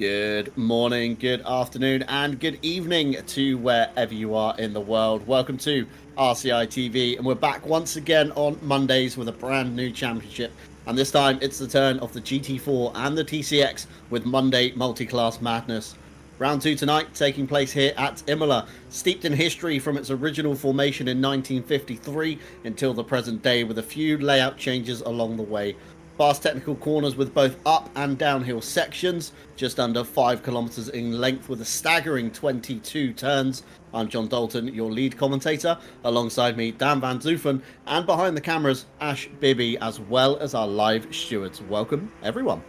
Good morning, good afternoon, and good evening to wherever you are in the world. Welcome to RCI TV, and we're back once again on Mondays with a brand new championship. And this time it's the turn of the GT4 and the TCX with Monday Multi-Class Madness. Round 2 tonight taking place here at Imola, steeped in history from its original formation in 1953 until the present day, with a few layout changes along the way. Fast technical corners with both up and downhill sections, just under 5 kilometers in length with a staggering 22 turns. I'm John Dalton, your lead commentator, alongside me Dan Van Zoofen, and behind the cameras Ash Bibby, as well as our live stewards. Welcome everyone.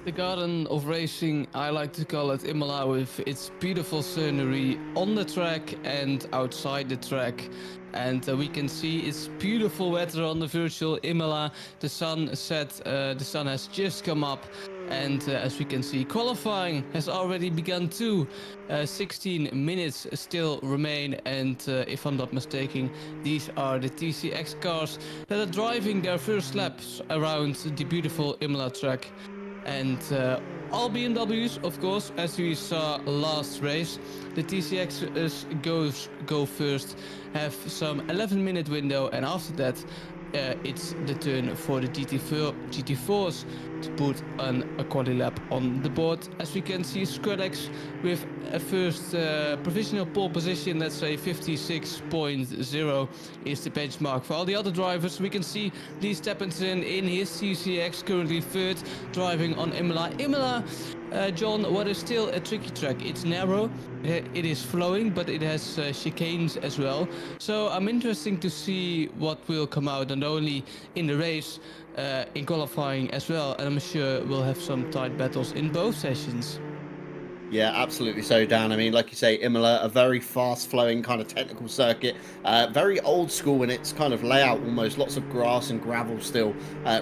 The Garden of Racing, I like to call it Imola, with its beautiful scenery on the track and outside the track. And we can see it's beautiful weather on the virtual Imola. The sun set, the sun has just come up. And as we can see, qualifying has already begun too. 16 minutes still remain, and if I'm not mistaken, these are the TCX cars that are driving their first laps around the beautiful Imola track. And all BMWs, of course, as we saw last race. The TCXs go first, have some 11-minute window, and after that it's the turn for the GT4s to put a quali lap on the board. As we can see, Skrillex with a first provisional pole position, let's say 56.0 is the benchmark for all the other drivers. We can see Lee Stephenson in his TCX currently third, driving on Imola. Imola, John, what is still a tricky track. It's narrow, it is flowing, but it has chicanes as well. So I'm interested to see what will come out, not only in the race, in qualifying as well. And I'm sure we'll have some tight battles in both sessions. Yeah, absolutely so, Dan. I mean, like you say, Imola, a very fast-flowing kind of technical circuit, very old school in its kind of layout almost. Lots of grass and gravel still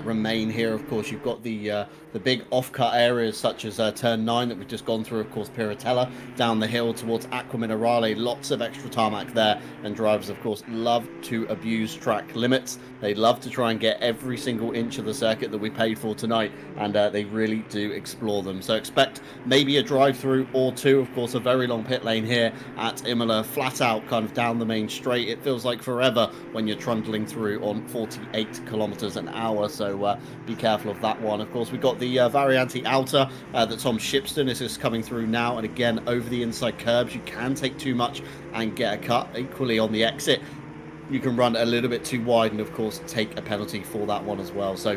remain here. Of course, you've got the big off-cut areas such as Turn 9 that we've just gone through, of course, Piratella, down the hill towards Acqua Minerale. Lots of extra tarmac there, and drivers, of course, love to abuse track limits. They love to try and get every single inch of the circuit that we paid for tonight, and they really do explore them. So expect maybe a drive-through or two. Of course, a very long pit lane here at Imola, flat out kind of down the main straight. It feels like forever when you're trundling through on 48 kilometers an hour, so be careful of that one. Of course, we've got the Variante outer that Tom Shipston is just coming through now, and again over the inside curbs you can take too much and get a cut. Equally on the exit you can run a little bit too wide and of course take a penalty for that one as well. So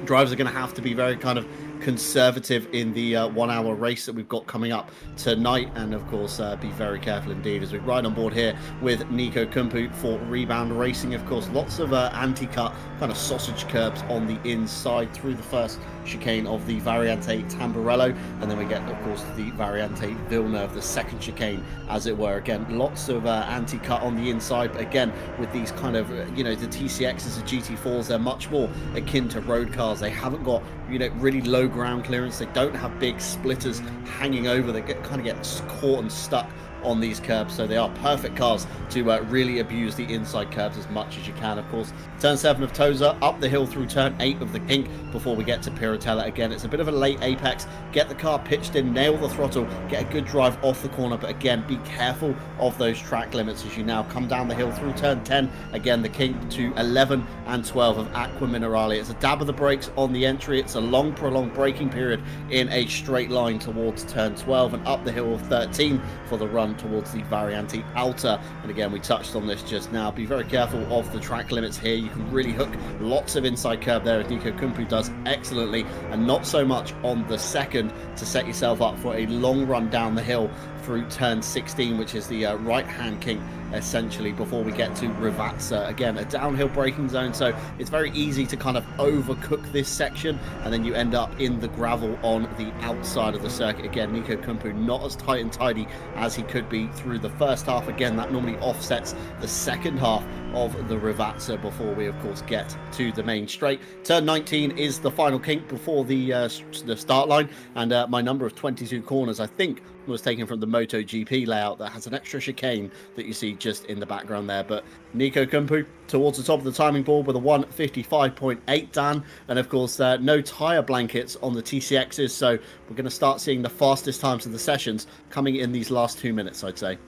drivers are going to have to be very kind of conservative in the 1 hour race that we've got coming up tonight, and of course be very careful indeed as we ride on board here with Nico Kumpu for Rebound Racing. Of course, lots of anti-cut kind of sausage curbs on the inside through the first chicane of the Variante Tamburello, and then we get of course the Variante Villeneuve, the second chicane as it were. Again, lots of anti-cut on the inside, but again with these kind of the TCXs, the GT4s, they're much more akin to road cars. They haven't got really low ground clearance. They don't have big splitters hanging over. They kind of get caught and stuck on these curbs, so they are perfect cars to really abuse the inside curbs as much as you can. Of course, turn 7 of Tosa, up the hill through turn 8 of the Kink before we get to Piratella. Again, it's a bit of a late apex. Get the car pitched in, nail the throttle, get a good drive off the corner, but again be careful of those track limits as you now come down the hill through turn 10. Again, the Kink to 11 and 12 of Acqua Minerale. It's a dab of the brakes on the entry. It's a long prolonged braking period in a straight line towards turn 12, and up the hill of 13 for the run towards the Variante outer. And again, we touched on this just now, be very careful of the track limits here. You can really hook lots of inside curb there, as Nico Kumpu does excellently, and not so much on the second to set yourself up for a long run down the hill through turn 16, which is the right hand kink essentially, before we get to Rivazza. Again, a downhill braking zone, so it's very easy to kind of overcook this section, and then you end up in the gravel on the outside of the circuit. Again, Nico Kumpu not as tight and tidy as he could be through the first half. Again, that normally offsets the second half of the Rivazza before we of course get to the main straight. Turn 19 is the final kink before the start line, and my number of 22 corners I think was taken from the MotoGP layout that has an extra chicane that you see just in the background there. But Nico Kumpu towards the top of the timing board with a 1:55.8, Dan. And of course, no tyre blankets on the TCXs. So we're going to start seeing the fastest times of the sessions coming in these last 2 minutes, I'd say.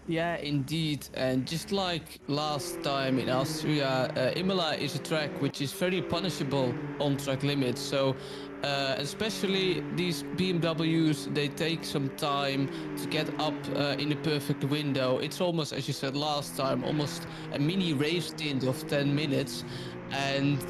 Yeah, indeed. And just like last time in RCI, Imola is a track which is very punishable on track limits. So especially these BMWs, they take some time to get up in the perfect window. It's almost, as you said last time, almost a mini race stint of 10 minutes. And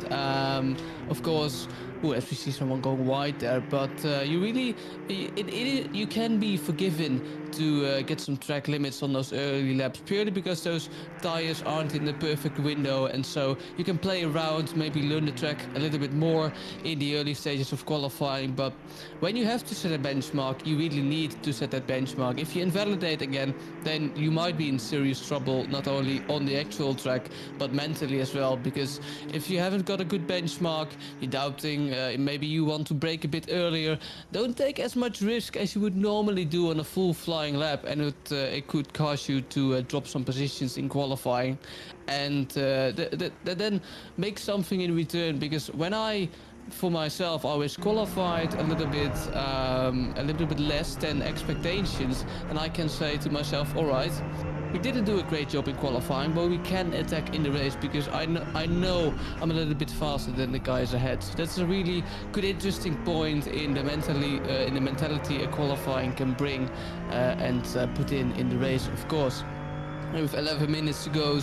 of course, as we see someone going wide there, but you really, you can be forgiven to get some track limits on those early laps, purely because those tires aren't in the perfect window, and so you can play around, maybe learn the track a little bit more in the early stages of qualifying. But when you have to set a benchmark, you really need to set that benchmark. If you invalidate again, then you might be in serious trouble, not only on the actual track, but mentally as well, because if you haven't got a good benchmark, you're doubting, maybe you want to brake a bit earlier, don't take as much risk as you would normally do on a full flying lap, and it could cause you to drop some positions in qualifying, and then make something in return. Because when for myself, I was qualified a little bit less than expectations, and I can say to myself, all right, we didn't do a great job in qualifying, but we can attack in the race, because I know I'm a little bit faster than the guys ahead. So that's a really good, interesting point in the mentality a qualifying can bring and put in the race, of course. And with 11 minutes to go,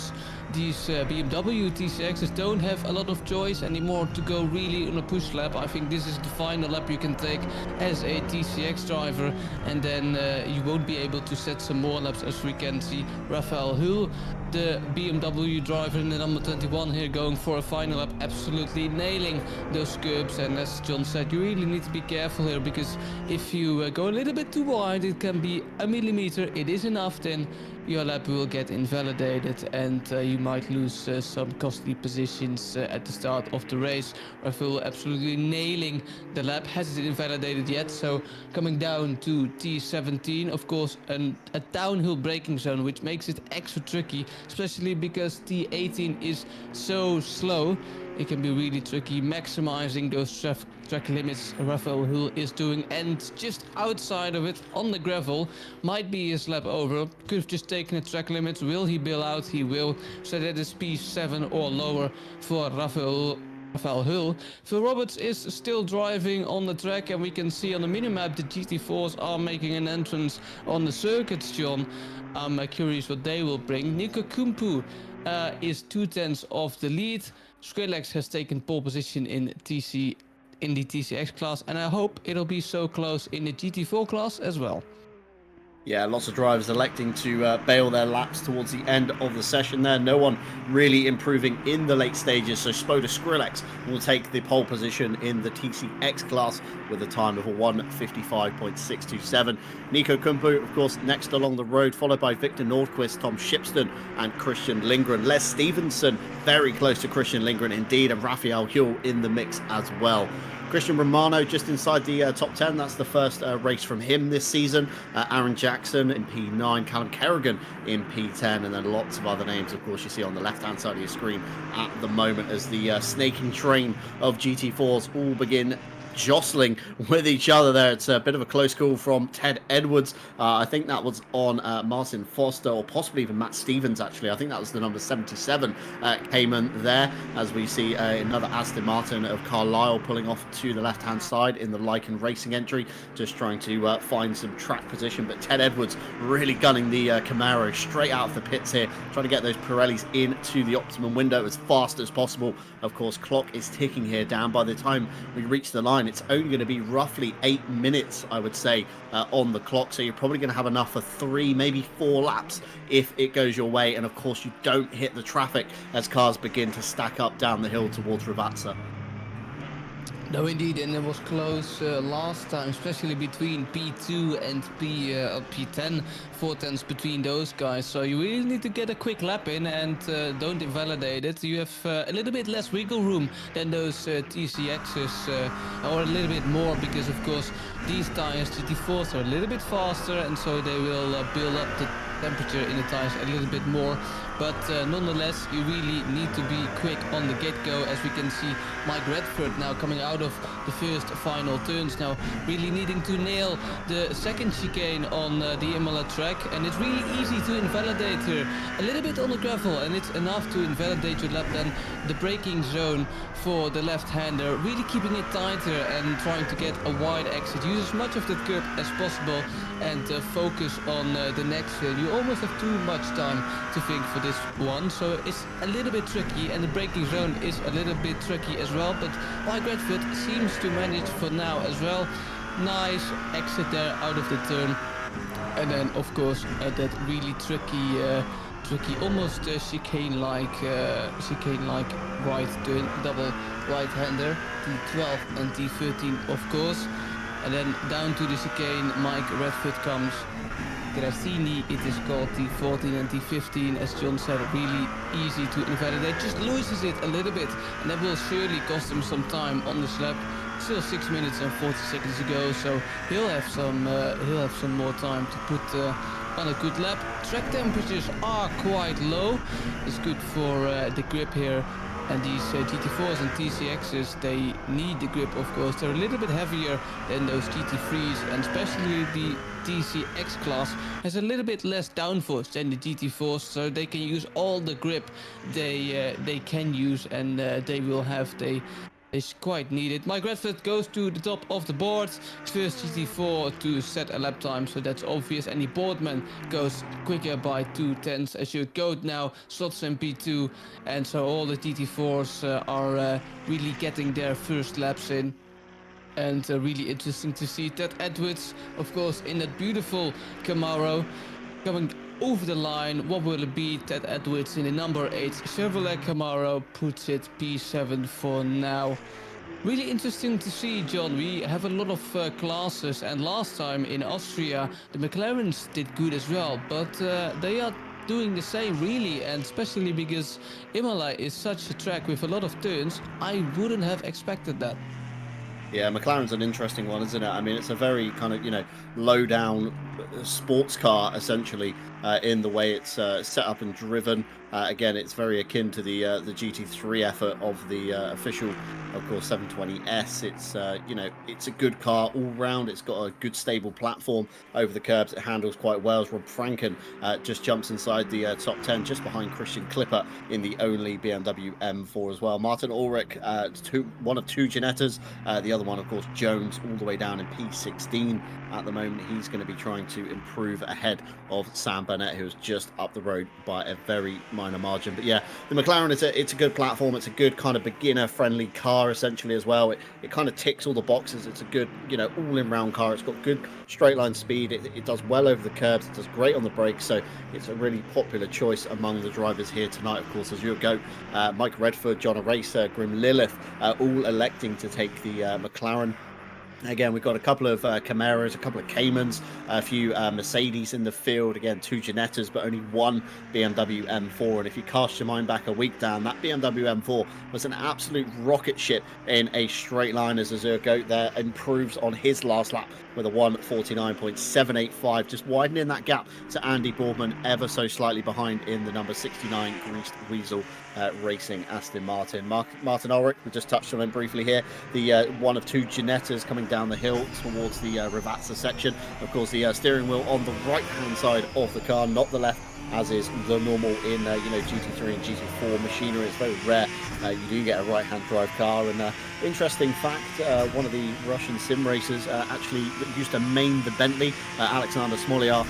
these BMW TCXs don't have a lot of choice anymore to go really on a push lap. I think this is the final lap you can take as a TCX driver, and then you won't be able to set some more laps, as we can see Rafael Hull, the BMW driver in the number 21 here, going for a final lap, absolutely nailing those curbs. And as John said, you really need to be careful here, because if you go a little bit too wide, it can be a millimeter, it is enough, then your lap will get invalidated, and you might lose some costly positions at the start of the race. Rafael absolutely nailing the lap, hasn't invalidated yet. So coming down to T17, of course, a downhill braking zone, which makes it extra tricky, especially because T18 is so slow. It can be really tricky maximizing those track limits Rafael Hull is doing, and just outside of it on the gravel might be his lap over. Could have just taken the track limits. Will he bail out? He will. So that is P7 or lower for Rafael Hull. Phil Roberts is still driving on the track, and we can see on the minimap the GT4s are making an entrance on the circuits, John. I'm curious what they will bring. Nico Kumpu is 2/10 of the lead. Skrillex has taken pole position in the TCX class, and I hope it'll be so close in the GT4 class as well. Yeah, lots of drivers electing to bail their laps towards the end of the session there. No one really improving in the late stages. So Spoda Skrillex will take the pole position in the TCX class with a time of a 1:55.627. Nico Kumpu, of course, next along the road, followed by Victor Nordquist, Tom Shipston, and Christian Lindgren. Les Stevenson very close to Christian Lindgren indeed, and Rafael Hull in the mix as well. Christian Romano just inside the top 10. That's the first race from him this season. Aaron Jackson in P9, Callum Kerrigan in P10, and then lots of other names, of course, you see on the left-hand side of your screen at the moment as the snaking train of GT4s all begin jostling with each other there. It's a bit of a close call from Ted Edwards. I think that was on Martin Foster, or possibly even Matt Stevens, actually. I think that was the number 77 came in there, as we see another Aston Martin of Carlisle pulling off to the left-hand side in the Lycan Racing entry, just trying to find some track position. But Ted Edwards really gunning the Camaro straight out of the pits here, trying to get those Pirellis into the optimum window as fast as possible. Of course, clock is ticking here down. By the time we reach the line, it's only going to be roughly 8 minutes, I would say, on the clock. So you're probably going to have enough for 3, maybe 4 laps if it goes your way. And of course, you don't hit the traffic as cars begin to stack up down the hill towards Ravazza. No, indeed, and it was close last time, especially between P2 and P10, 4 tenths between those guys. So you really need to get a quick lap in and don't invalidate it. You have a little bit less wiggle room than those TCXs, or a little bit more, because of course these tires, GT4s, are a little bit faster, and so they will build up the temperature in the tires a little bit more. But nonetheless, you really need to be quick on the get-go, as we can see Mike Redford now coming out of the first final turns, now really needing to nail the second chicane on the Imola track, and it's really easy to invalidate her a little bit on the gravel, and it's enough to invalidate your lap. Then the braking zone for the left-hander, really keeping it tighter and trying to get a wide exit. Use as much of the curb as possible and focus on the next hill. You almost have too much time to think for this one, so it's a little bit tricky, and the braking zone is a little bit tricky as well, but Mike Redford seems to manage for now as well. Nice exit there out of the turn, and then of course that really tricky almost chicane-like right turn, double right-hander, T12 and T13 of course, and then down to the chicane Mike Redford comes. Grassini, it is called T14 and T15, as John said, really easy to invalidate. Just loses it a little bit, and that will surely cost him some time on this lap. Still 6 minutes and 40 seconds to go, so he'll have some more time to put on a good lap. Track temperatures are quite low. It's good for the grip here. And these GT4s and TCXs, they need the grip, of course. They're a little bit heavier than those GT3s, and especially the TCX class has a little bit less downforce than the GT4s, so they can use all the grip they can use, and they will have is quite needed. Mike Redford goes to the top of the board. First GT4 to set a lap time, so that's obvious. Any Boardman goes quicker by 2 tenths. As you go now, slots in P2, and so all the GT4s are really getting their first laps in. And really interesting to see Ted Edwards, of course, in that beautiful Camaro, coming over the line. What will it be? Ted Edwards in the number 8 Chevrolet Camaro puts it P7 for now. Really interesting to see, John. We have a lot of classes, and last time in Austria the McLarens did good as well, but they are doing the same really, and especially because Imola is such a track with a lot of turns, I wouldn't have expected that. Yeah, McLaren's an interesting one, isn't it? I mean, it's a very kind of, low down sports car, essentially, in the way it's set up and driven. Again, it's very akin to the GT3 effort of the official, of course, 720S. It's, it's a good car all round. It's got a good stable platform over the curbs. It handles quite well. As Rob Franken just jumps inside the top 10, just behind Christian Klipper in the only BMW M4 as well. Martin Ulrich, one of 2 Ginettas. The other one, of course, Jones, all the way down in P16 at the moment. He's going to be trying to improve ahead of Sam Burnett, who's just up the road by a very minor margin. But yeah, the McLaren, it's a good platform. It's a good kind of beginner-friendly car, essentially, as well. It kind of ticks all the boxes. It's a good, all-in-round car. It's got good straight-line speed. It does well over the curbs. It does great on the brakes. So it's a really popular choice among the drivers here tonight, of course, as you go. Mike Redford, John Aracer, Grim Lilith, all electing to take the McLaren. Again, we've got a couple of Camaros, a couple of Caymans, a few Mercedes in the field. Again, 2 Ginettas, but only 1 BMW M4. And if you cast your mind back a week down, that BMW M4 was an absolute rocket ship in a straight line, as Azure Goat there improves on his last lap with a 1:49.785, just widening that gap to Andy Boardman ever so slightly behind in the number 69 Greased Weasel Racing Aston Martin. Martin Ulrich, we just touched on him briefly here, the one of 2 Ginettas coming down the hill towards the Ravazza section. Of course, the steering wheel on the right hand side of the car, not the left, as is the normal in GT3 and GT4 machinery. It's very rare you do get a right-hand drive car. And interesting fact, one of the Russian sim racers actually used to main the Bentley, Alexander Smolyar,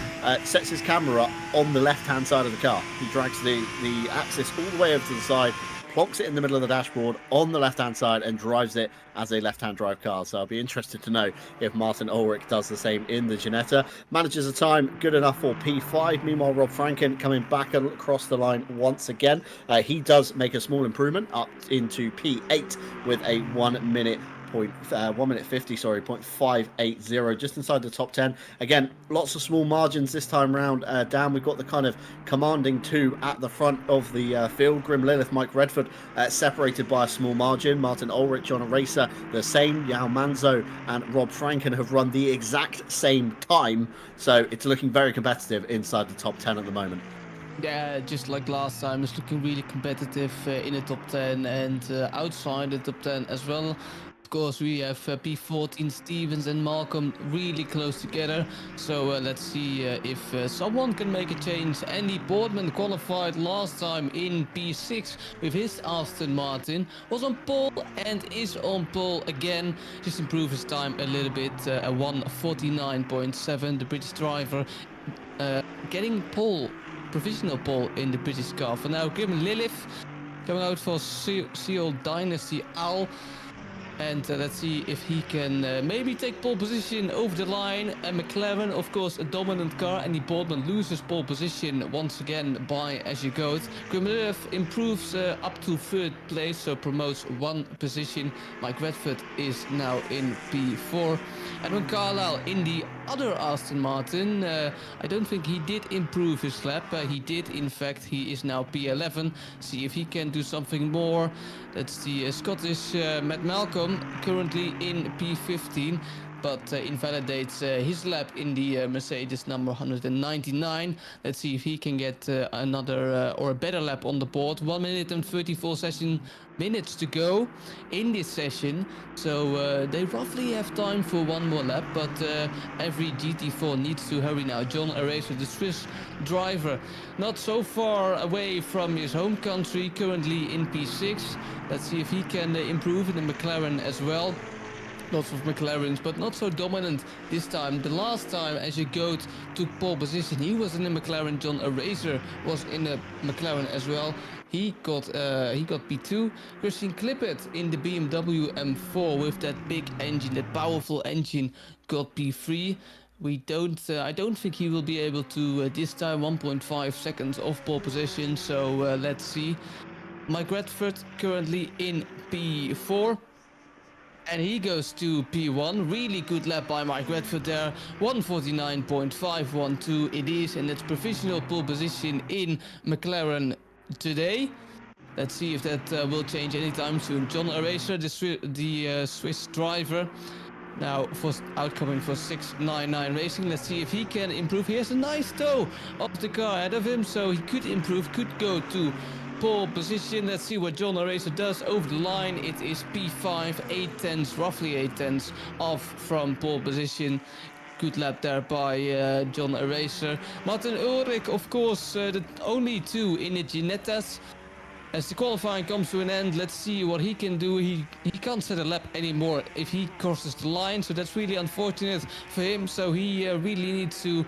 sets his camera up on the left-hand side of the car. He drags the axis all the way over to the side, plonks it in the middle of the dashboard on the left-hand side, and drives it as a left-hand drive car. So I'll be interested to know if Martin Ulrich does the same in the Ginetta. Manages a time good enough for P5. Meanwhile, Rob Franken coming back across the line once again. He does make a small improvement up into P8 with a 1 minute 1 minute 50, sorry, 0.580, just inside the top 10. Again, lots of small margins this time round. Dan, we've got the kind of commanding two at the front of the field. Grim Lilith, Mike Redford separated by a small margin. Martin Ulrich, John Eraser, the same. Yao Manzo and Rob Franken have run the exact same time. So it's looking very competitive inside the top 10 at the moment. Yeah, just like last time, it's looking really competitive in the top 10 and outside the top 10 as well. Of course, we have P14, Stevens and Malcolm really close together. So let's see if someone can make a change. Andy Boardman qualified last time in P6 with his Aston Martin. Was on pole and is on pole again. Just improve his time a little bit. A 1:49.7. The British driver getting pole. Provisional pole in the British car. For now, Grim Lilith coming out for Seal Dynasty Owl. And let's see if he can maybe take pole position over the line. And McLaren, of course, a dominant car. And the Boardman loses pole position once again by As You Go. Grim Lilith improves up to third place, so promotes one position. Mike Redford is now in P4. Edwin Carlisle in the other Aston Martin. I don't think he did improve his lap. He did, in fact. He is now P11. See if he can do something more. That's the Scottish Matt Malcolm, currently in P15, but invalidates his lap in the Mercedes number 199. Let's see if he can get another or a better lap on the board. 1 minute and 34 minutes to go in this session, so they roughly have time for one more lap, but every GT4 needs to hurry now. John Eraser, the Swiss driver, not so far away from his home country, currently in P6. Let's see if he can improve in the McLaren as well. Lots of McLarens, but not so dominant this time. The last time As You Go took pole position, he was in the McLaren. John Eraser was in the McLaren as well. He got P2. Christian Clippett in the BMW M4 with that big engine, that powerful engine, got P3. I don't think he will be able to this time. 1.5 seconds off pole position. So let's see. Mike Redford currently in P4. And he goes to P1. Really good lap by Mike Redford there. 1:49.512 it is, and that's provisional pole position in McLaren today. Let's see if that will change anytime soon. John Eraser, the Swiss driver, now outcoming for 699 Racing. Let's see if he can improve. He has a nice toe of the car ahead of him, so he could improve, could go to pole position. Let's see what John Eraser does over the line. It is P5, 8/10, roughly 8/10 off from pole position. Good lap there by John Eraser. Martin Ulrich, of course, the only two in the Ginettas. As the qualifying comes to an end, let's see what he can do. He can't set a lap anymore if he crosses the line, so that's really unfortunate for him. So he really needs to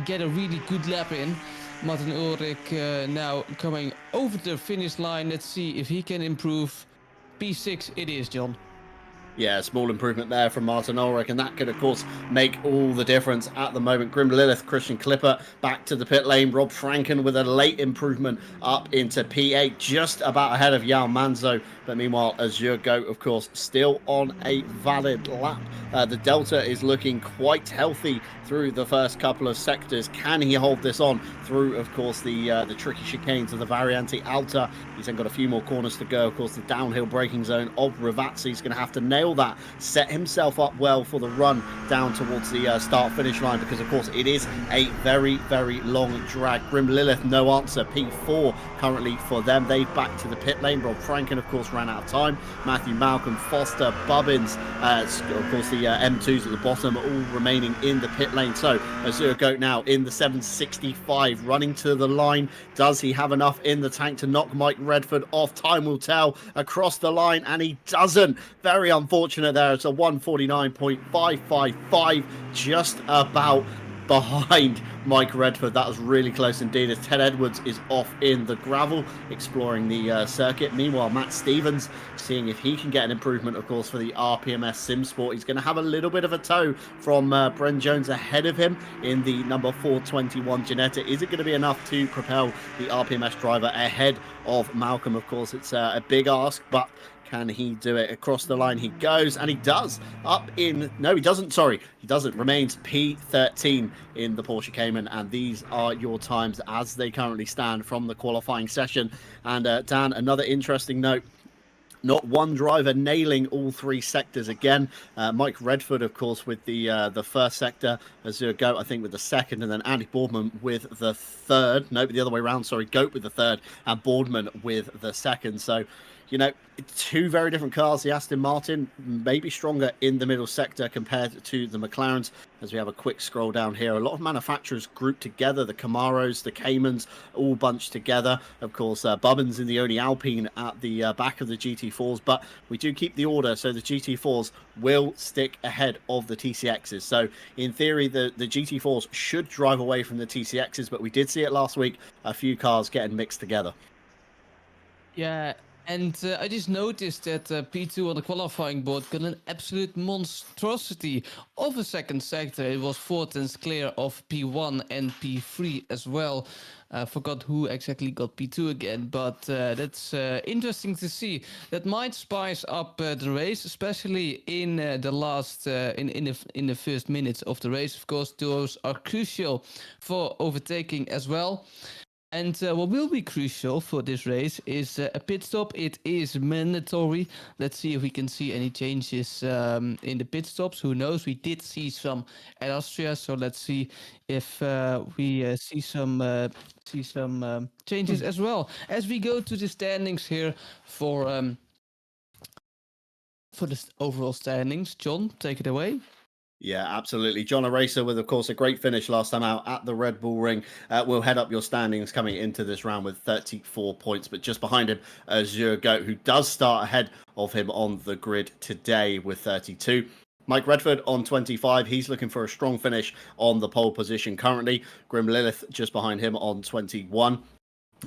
get a really good lap in. Martin Ulrich now coming over the finish line. Let's see if he can improve. P6 it is, John. Yeah, small improvement there from Martin Ulrich, and that could, of course, make all the difference at the moment. Grim Lilith, Christian Clipper back to the pit lane. Rob Franken with a late improvement up into P8, just about ahead of Yao Manzo. But meanwhile, Azure Goat, of course, still on a valid lap. The Delta is looking quite healthy through the first couple of sectors. Can he hold this on through, of course, the tricky chicanes of the Variante Alta? He's then got a few more corners to go. Of course, the downhill braking zone of Ravazzi. He's going to have to nail that, set himself up well for the run down towards the start-finish line, because, of course, it is a very, very long drag. Grim Lilith, no answer. P4 currently for them. They've back to the pit lane. Rob Franken, of course, ran out of time. Matthew Malcolm, Foster, Bubbins, of course, the M2s at the bottom, all remaining in the pit lane. So Azure Goat now in the 765, running to the line. Does he have enough in the tank to knock Mike Redford off? Time will tell. Across the line, and he doesn't. Very unfortunate there. It's a 1:49.555, just about behind Mike Redford. That was really close indeed, as Ted Edwards is off in the gravel exploring the circuit. Meanwhile, Matt Stevens seeing if he can get an improvement, of course, for the RPMS Sim Sport. He's going to have a little bit of a tow from Bren Jones ahead of him in the number 421 Ginetta. Is it going to be enough to propel the RPMS driver ahead of Malcolm? Of course, it's a big ask, but Can he do it? Across the line he goes, and he does. Up in... No, he doesn't. Sorry, he doesn't. Remains P13 in the Porsche Cayman, and these are your times as they currently stand from the qualifying session. And Dan, another interesting note. Not one driver nailing all three sectors again. Mike Redford, of course, with the first sector. Azure Goat, I think, with the second. And then Andy Boardman with the third. No, the other way around. Sorry, Goat with the third. And Boardman with the second. So, you know, two very different cars. The Aston Martin maybe stronger in the middle sector compared to the McLarens. As we have a quick scroll down here, a lot of manufacturers grouped together. The Camaros, the Caymans, all bunched together. Of course, Bubbins in the only Alpine at the back of the GT4s, but we do keep the order, so the GT4s will stick ahead of the TCXs. So in theory, the GT4s should drive away from the TCXs, but we did see it last week, a few cars getting mixed together. Yeah, and I just noticed that P2 on the qualifying board got an absolute monstrosity of a second sector. It was 4 tenths clear of P1 and P3 as well. Forgot who exactly got P2 again, but that's interesting to see. That might spice up the race, especially in the last in the first minutes of the race. Of course, those are crucial for overtaking as well. And what will be crucial for this race is a pit stop. It is mandatory. Let's see if we can see any changes in the pit stops. Who knows? We did see some at Austria, so let's see if we see some changes as well. As we go to the standings here for the overall standings, John, take it away. Yeah, absolutely. John Aracer with, of course, a great finish last time out at the Red Bull Ring. Will head up your standings coming into this round with 34 points. But just behind him, Azure Goat, who does start ahead of him on the grid today with 32. Mike Redford on 25. He's looking for a strong finish on the pole position currently. Grim Lilith just behind him on 21.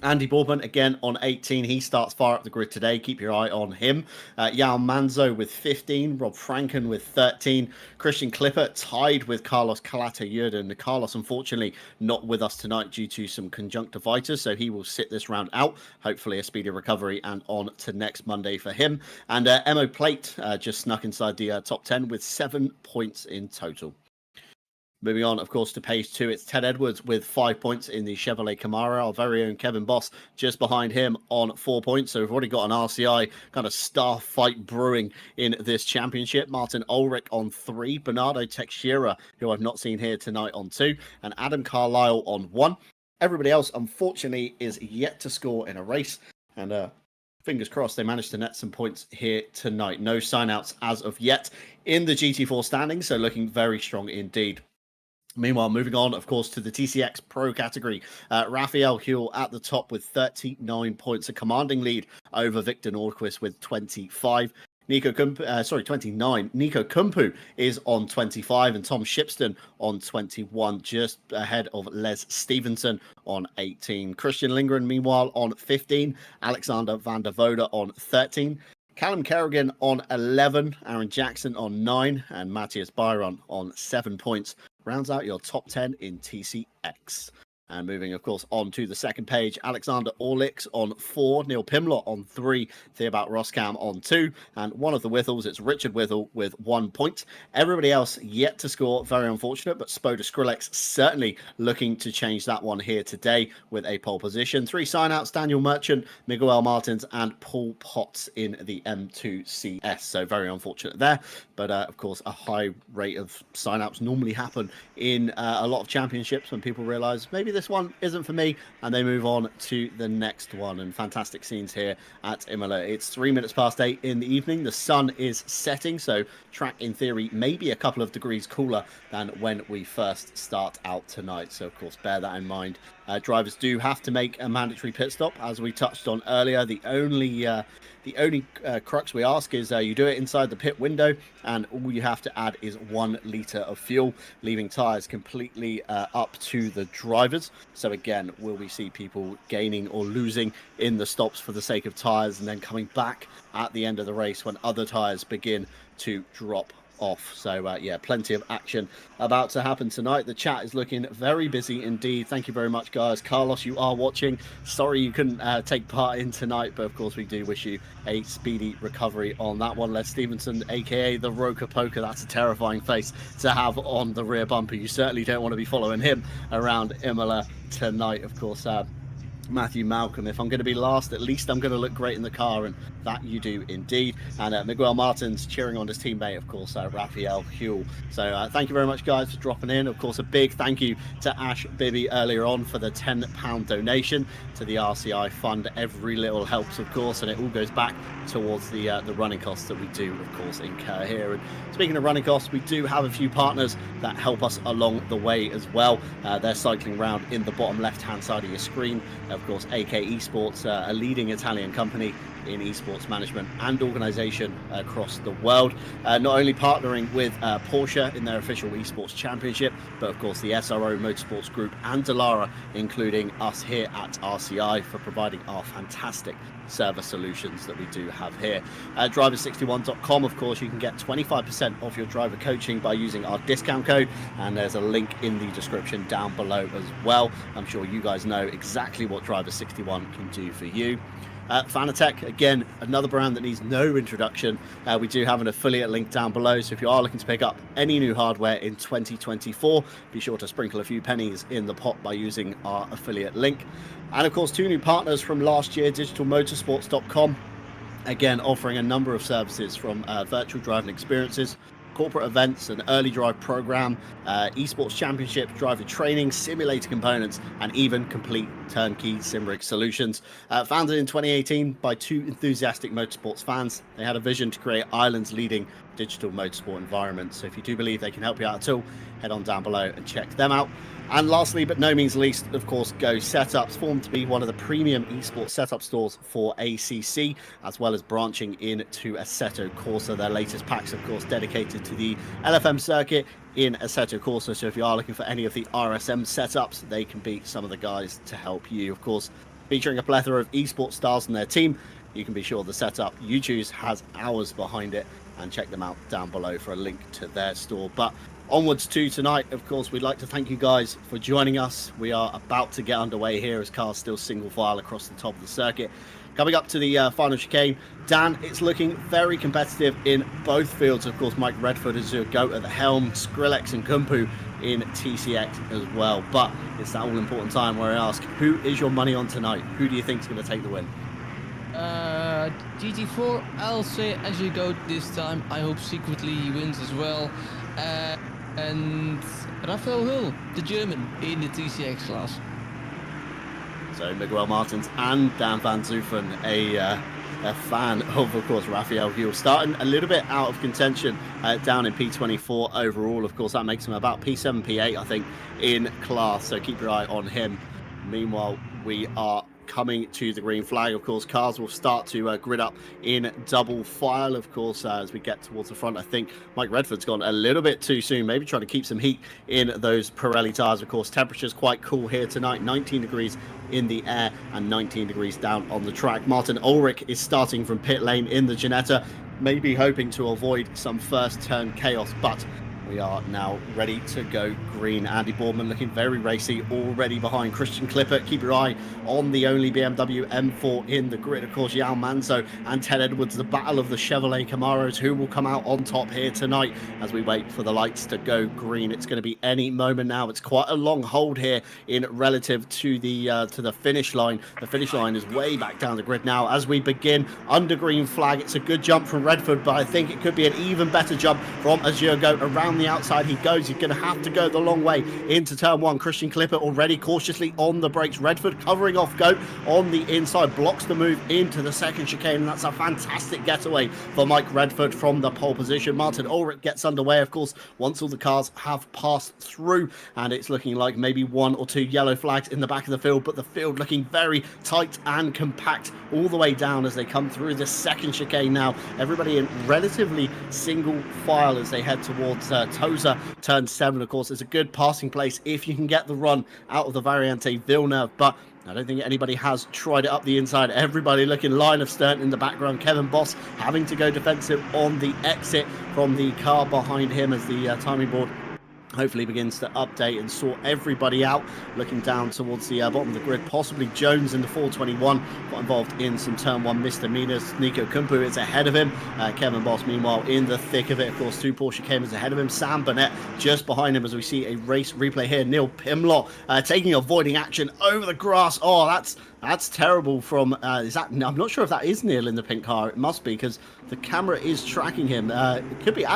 Andy Boardman again on 18. He starts far up the grid today. Keep your eye on him. Yao Manzo with 15. Rob Franken with 13. Christian Clipper tied with Carlos Calata-Yurden. Carlos, unfortunately, not with us tonight due to some conjunctivitis, so he will sit this round out. Hopefully, a speedy recovery and on to next Monday for him. And Emo Plate just snuck inside the top 10 with 7 points in total. Moving on, of course, to page 2, it's Ted Edwards with 5 points in the Chevrolet Camaro. Our very own Kevin Boss just behind him on 4 points. So we've already got an RCI kind of star fight brewing in this championship. Martin Ulrich on 3, Bernardo Teixeira, who I've not seen here tonight, on 2, and Adam Carlisle on 1. Everybody else, unfortunately, is yet to score in a race. And fingers crossed they managed to net some points here tonight. No sign-outs as of yet in the GT4 standings, so looking very strong indeed. Meanwhile, moving on, of course, to the TCX Pro category, Raphael Huell at the top with 39 points, a commanding lead over Victor Nordquist with 25. 29. Nico Kumpu is on 25 and Tom Shipston on 21, just ahead of Les Stevenson on 18. Christian Lindgren, meanwhile, on 15. Alexander van der Voorde on 13. Callum Kerrigan on 11, Aaron Jackson on 9, and Matthias Byron on 7 points. Rounds out your top 10 in TCX. And moving, of course, on to the second page, Alexander Orlix on 4, Neil Pimlott on 3, Theobald Roskam on 2, and one of the Withels, it's Richard Withel with 1 point. Everybody else yet to score, very unfortunate, but Spoda Skrillex certainly looking to change that one here today with a pole position. 3 sign-outs, Daniel Merchant, Miguel Martins, and Paul Potts in the M2CS. So very unfortunate there, but of course, a high rate of sign-outs normally happen in a lot of championships when people realise maybe this one isn't for me, and they move on to the next one. And fantastic scenes here at Imola. It's 3 minutes past 8 in the evening. The sun is setting, so track in theory maybe a couple of degrees cooler than when we first start out tonight. So of course, bear that in mind. Drivers do have to make a mandatory pit stop, as we touched on earlier. The only crux we ask is you do it inside the pit window, and all you have to add is 1 litre of fuel, leaving tyres completely up to the drivers. So again, will we see people gaining or losing in the stops for the sake of tyres, and then coming back at the end of the race when other tyres begin to drop off. So yeah, plenty of action about to happen tonight. The chat is looking very busy indeed. Thank you very much, guys. Carlos, you are watching. Sorry you couldn't take part in tonight, but of course we do wish you a speedy recovery on that one. Les Stevenson, aka the Roker Poker, that's a terrifying face to have on the rear bumper. You certainly don't want to be following him around Imola tonight. Of course, Matthew Malcolm, if I'm going to be last, at least I'm going to look great in the car, and that you do indeed. And Miguel Martins cheering on his teammate, of course, Raphael Huell. So thank you very much, guys, for dropping in. Of course, a big thank you to Ash Bibby earlier on for the £10 donation to the RCI fund. Every little helps, of course, and it all goes back towards the running costs that we do, of course, incur here. And speaking of running costs, we do have a few partners that help us along the way as well. They're cycling around in the bottom left-hand side of your screen. Of course, AK Esports, a leading Italian company in esports management and organization across the world. Not only partnering with Porsche in their official esports championship, but of course the SRO Motorsports Group and Dallara, including us here at RCI, for providing our fantastic server solutions that we do have here. Driver61.com, of course, you can get 25% off your driver coaching by using our discount code, and there's a link in the description down below as well. I'm sure you guys know exactly what Driver61 can do for you. Fanatec, again, another brand that needs no introduction. We do have an affiliate link down below, so if you are looking to pick up any new hardware in 2024, be sure to sprinkle a few pennies in the pot by using our affiliate link. And of course, 2 new partners from last year, digitalmotorsports.com, again offering a number of services from virtual driving experiences, corporate events, an early drive program, esports championship, driver training, simulator components, and even complete turnkey sim rig solutions. Founded in 2018 by 2 enthusiastic motorsports fans, they had a vision to create Ireland's leading digital motorsport environment. So if you do believe they can help you out at all, head on down below and check them out. And lastly, but no means least, of course, Go Setups, formed to be one of the premium esports setup stores for ACC, as well as branching into Assetto Corsa. Their latest packs, of course, dedicated to the LFM circuit in Assetto Corsa. So if you are looking for any of the RSM setups, they can be some of the guys to help you. Of course, featuring a plethora of esports stars and their team, you can be sure the setup you choose has hours behind it, and check them out down below for a link to their store. But onwards to tonight, of course, we'd like to thank you guys for joining us. We are about to get underway here as cars still single file across the top of the circuit. Coming up to the final chicane, Dan, it's looking very competitive in both fields. Of course, Mike Redford is your goat at the helm, Skrillex and Kumpu in TCX as well. But it's that all-important time where I ask, who is your money on tonight? Who do you think is going to take the win? GT4, I'll say as you go this time. I hope secretly he wins as well. And Raphael Huell, the German, in the TCX class. So Miguel Martins and Dan van Zoofen, a fan of course, Raphael Huell, starting a little bit out of contention down in P24 overall. Of course, that makes him about P7, P8, I think, in class. So keep your eye on him. Meanwhile, we are coming to the green flag. Of course, cars will start to grid up in double file, of course, as we get towards the front. I think Mike Redford's gone a little bit too soon, maybe trying to keep some heat in those Pirelli tires. Of course, temperature's quite cool here tonight, 19 degrees in the air and 19 degrees down on the track. Martin Ulrich is starting from pit lane in the Ginetta, maybe hoping to avoid some first turn chaos, but we are now ready to go green. Andy Boardman looking very racy, already behind Christian Clipper. Keep your eye on the only BMW M4 in the grid. Of course, Yao Manzo and Ted Edwards, the battle of the Chevrolet Camaros. Who will come out on top here tonight as we wait for the lights to go green? It's going to be any moment now. It's quite a long hold here in relative to the finish line. The finish line is way back down the grid now as we begin under green flag. It's a good jump from Redford, but I think it could be an even better jump from Azurgo. Around the outside he goes. He's going to have to go the long way into turn 1. Christian Clipper already cautiously on the brakes. Redford covering off Goat on the inside, blocks the move into the second chicane, and that's a fantastic getaway for Mike Redford from the pole position. Martin Ulrich gets underway, of course, once all the cars have passed through, and it's looking like maybe 1 or 2 yellow flags in the back of the field, but the field looking very tight and compact all the way down as they come through the second chicane now. Everybody in relatively single file as they head towards Toza turn 7, of course, is a good passing place if you can get the run out of the Variante Villeneuve, but I don't think anybody has tried it up the inside. Everybody looking line of stern in the background. Kevin Boss having to go defensive on the exit from the car behind him as the timing board hopefully begins to update and sort everybody out. Looking down towards the bottom of the grid, possibly Jones in the 421 got involved in some turn 1 misdemeanors. Nico Kumpu is ahead of him. Kevin Boss meanwhile in the thick of it. Of course, 2 Porsche Caymans ahead of him. Sam Burnett just behind him as we see a race replay here. Neil Pimlott taking avoiding action over the grass. Oh, that's terrible from is that, I'm not sure if that is Neil in the pink car. It must be, because the camera is tracking him. It could be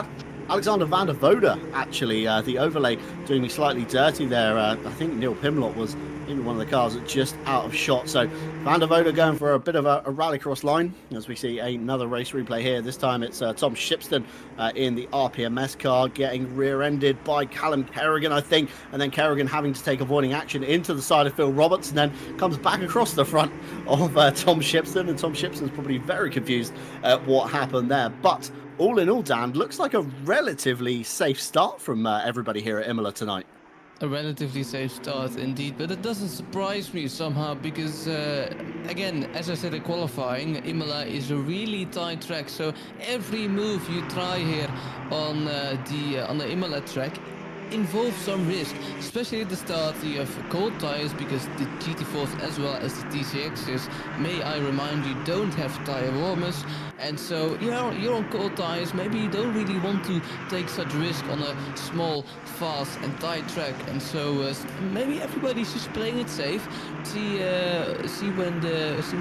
Alexander van der Voda, actually. The overlay doing me slightly dirty there. I think Neil Pimlott was in one of the cars just out of shot. So van der Voda going for a bit of a rallycross line as we see another race replay here. This time it's Tom Shipston in the RPMS car getting rear-ended by Callum Kerrigan, I think. And then Kerrigan having to take avoiding action into the side of Phil Roberts and then comes back across the front of Tom Shipston. And Tom Shipston's probably very confused at what happened there. But all in all, Dan, looks like a relatively safe start from everybody here at Imola tonight. A relatively safe start indeed, but it doesn't surprise me somehow because, again, as I said in qualifying, Imola is a really tight track. So every move you try here on the Imola track involves some risk, especially at the start. You have cold tires because the GT4s as well as the TCXs, may I remind you, don't have tire warmers, and so you're on cold tires. Maybe you don't really want to take such risk on a small, fast and tight track, and so maybe everybody's just playing it safe. See when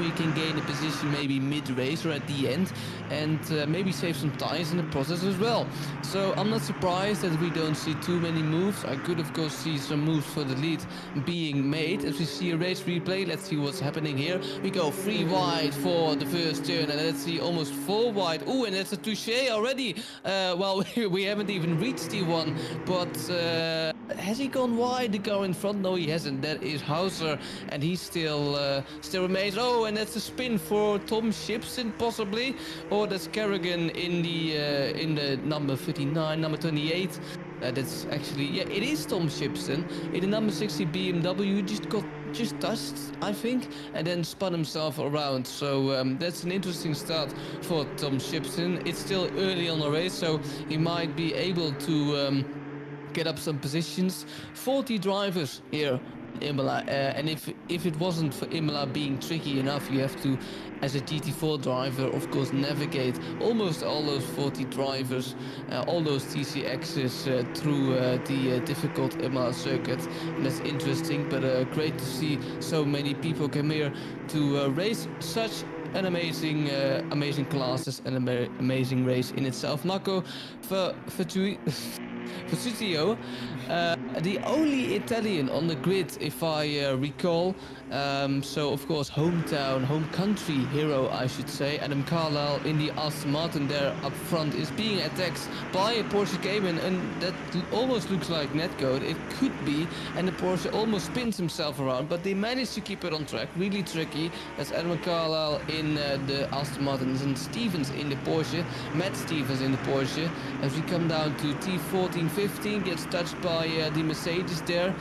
you can gain a position maybe mid-race or at the end, and maybe save some tires in the process as well. So I'm not surprised that we don't see too many moves. I could of course see some moves for the lead being made as we see a race replay. Let's see what's happening here. We go 3 wide for the first turn, and let's see almost 4 wide. Oh, and that's a touche already. Well, we haven't even reached the one, but has he gone wide, the car in front? No, he hasn't. That is Hauser, and he still remains. Oh, and that's a spin for Tom Shipson possibly, or that's Kerrigan in the number 59, number 28. That's actually, yeah, it is Tom Shipson in the number 60 BMW. Just touched, I think, and then spun himself around. So that's an interesting start for Tom Shipson. It's still early on the race, so he might be able to get up some positions. 40 drivers here Imola, and if it wasn't for Imola being tricky enough, you have to, as a GT4 driver, of course, navigate almost all those 40 drivers, all those TCXs through the difficult Imola circuit, and that's interesting. But great to see so many people come here to race such an amazing classes and amazing race in itself. Marco Fusitio, the only Italian on the grid, if I recall. So of course, home country hero, I should say. Adam Carlisle in the Aston Martin there up front is being attacked by a Porsche Cayman, and that almost looks like netcode. It could be, and the Porsche almost spins himself around, but they managed to keep it on track. Really tricky. That's Adam Carlisle in the Aston Martins and Stevens in the Porsche. Matt Stevens in the Porsche. As we come down to T14-15, gets touched by the Mercedes there.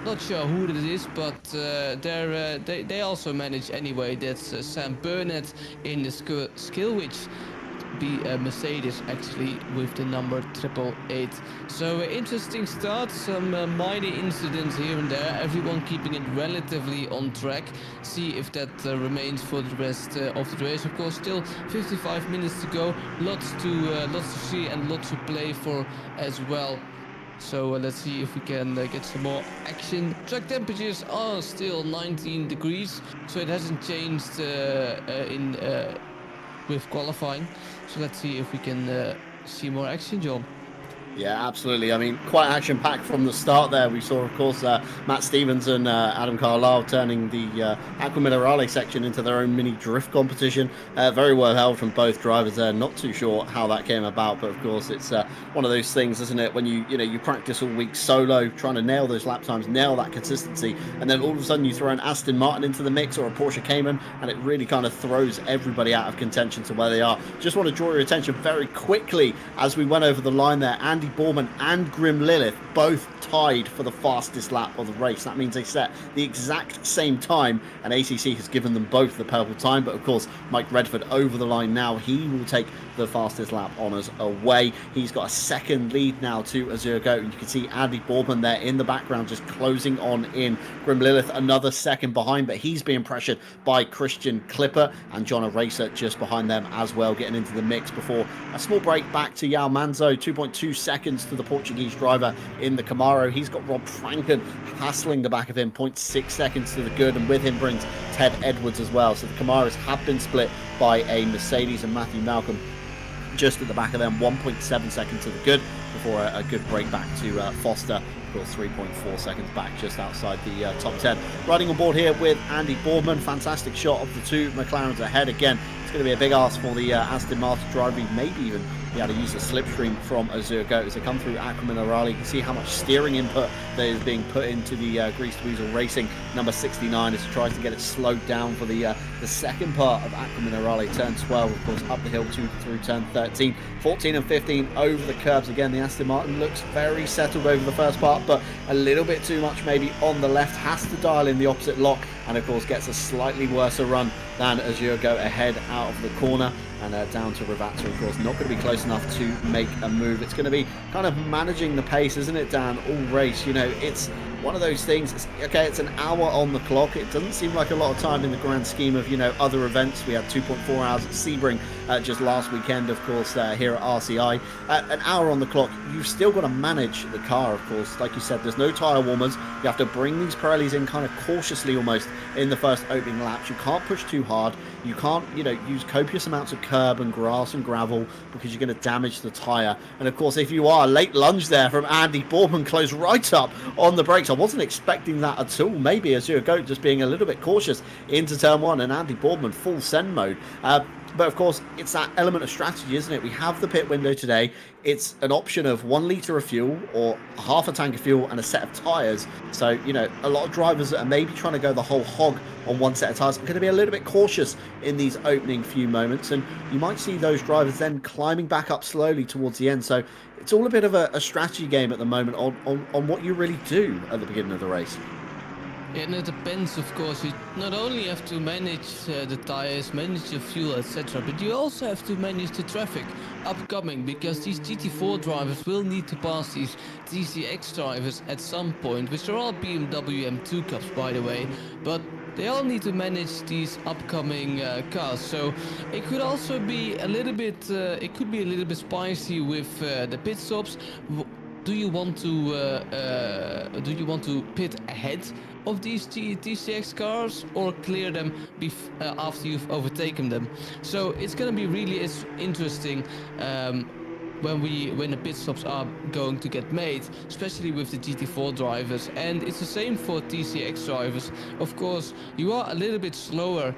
Not sure who it is, but they also manage anyway. That's Sam Burnett in the Skillwich Mercedes, actually, with the number 888. So interesting start, some minor incidents here and there, everyone keeping it relatively on track. See if that remains for the rest of the race. Of course, still 55 minutes to go, lots to see and lots to play for as well. So let's see if we can get some more action. Track temperatures are still 19 degrees, so it hasn't changed with qualifying. So let's see if we can see more action, John. Yeah, absolutely. I mean, quite action-packed from the start there. We saw, of course, Matt Stevens and Adam Carlisle turning the Aqua Minerale section into their own mini drift competition. Very well held from both drivers there. Not too sure how that came about, but of course, it's one of those things, isn't it? When you practice all week solo, trying to nail those lap times, nail that consistency, and then all of a sudden you throw an Aston Martin into the mix or a Porsche Cayman, and it really kind of throws everybody out of contention to where they are. Just want to draw your attention very quickly as we went over the line there. Andy Borman and Grim Lilith both tied for the fastest lap of the race. That means they set the exact same time, and ACC has given them both the purple time. But of course, Mike Redford over the line now. He will take the fastest lap honours away. He's got a second lead now to Azure Goat. You can see Andy Borman there in the background just closing on in. Grim Lilith another second behind, but he's being pressured by Christian Clipper and John Aracer just behind them as well, getting into the mix before a small break back to Yao Manzo. 2.2 seconds to the Portuguese driver in the Camaro. He's got Rob Franken hassling the back of him. 0.6 seconds to the good, and with him brings Ted Edwards as well. So the Camaros have been split by a Mercedes, and Matthew Malcolm just at the back of them. 1.7 seconds to the good before a good break back to Foster. Of course, 3.4 seconds back just outside the top 10. Riding on board here with Andy Boardman. Fantastic shot of the two McLarens ahead. Again, it's going to be a big ask for the Aston Martin driver. Maybe even be able to use the slipstream from Azure Goat as they come through Aqua Minerale. You can see how much steering input that is being put into the Greased Weasel Racing number 69 as he tries to get it slowed down for the second part of Aqua Minerale. Turn 12, of course, up the hill through turn 13. 14 and 15 over the curbs. Again, the Aston Martin looks very settled over the first part, but a little bit too much maybe on the left. Has to dial in the opposite lock, and of course gets a slightly worse run than Azure Goat ahead out of the corner. And down to Ravazza, of course, not going to be close enough to make a move. It's going to be kind of managing the pace, isn't it, Dan? All race, you know, it's one of those things. It's an hour on the clock. It doesn't seem like a lot of time in the grand scheme of, other events. We had 2.4 hours at Sebring just last weekend, of course, here at RCI. An hour on the clock. You've still got to manage the car, of course. Like you said, there's no tyre warmers. You have to bring these Pirellis in kind of cautiously almost in the first opening laps. You can't push too hard. You can't, use copious amounts of curb and grass and gravel because you're going to damage the tyre. And of course, if you are, late lunge there from Andy Boardman, close right up on the brakes. I wasn't expecting that at all. Maybe Azure Goat just being a little bit cautious into turn one, and Andy Boardman full send mode. But of course, it's that element of strategy, isn't it? We have the pit window today. It's an option of 1 litre of fuel or half a tank of fuel and a set of tyres. So, a lot of drivers that are maybe trying to go the whole hog on one set of tyres are going to be a little bit cautious in these opening few moments. And you might see those drivers then climbing back up slowly towards the end. So it's all a bit of a strategy game at the moment on what you really do at the beginning of the race. And it depends, of course. You not only have to manage the tires, manage the fuel, etc., but you also have to manage the traffic upcoming, because these GT4 drivers will need to pass these TCX drivers at some point, which are all BMW M2 Cups, by the way, but they all need to manage these upcoming cars. So it could also be a little bit, spicy with the pit stops. Do you want to pit ahead of these TCX cars or clear them after you've overtaken them? So it's going to be really interesting when the pit stops are going to get made, especially with the GT4 drivers. And it's the same for TCX drivers. Of course, you are a little bit slower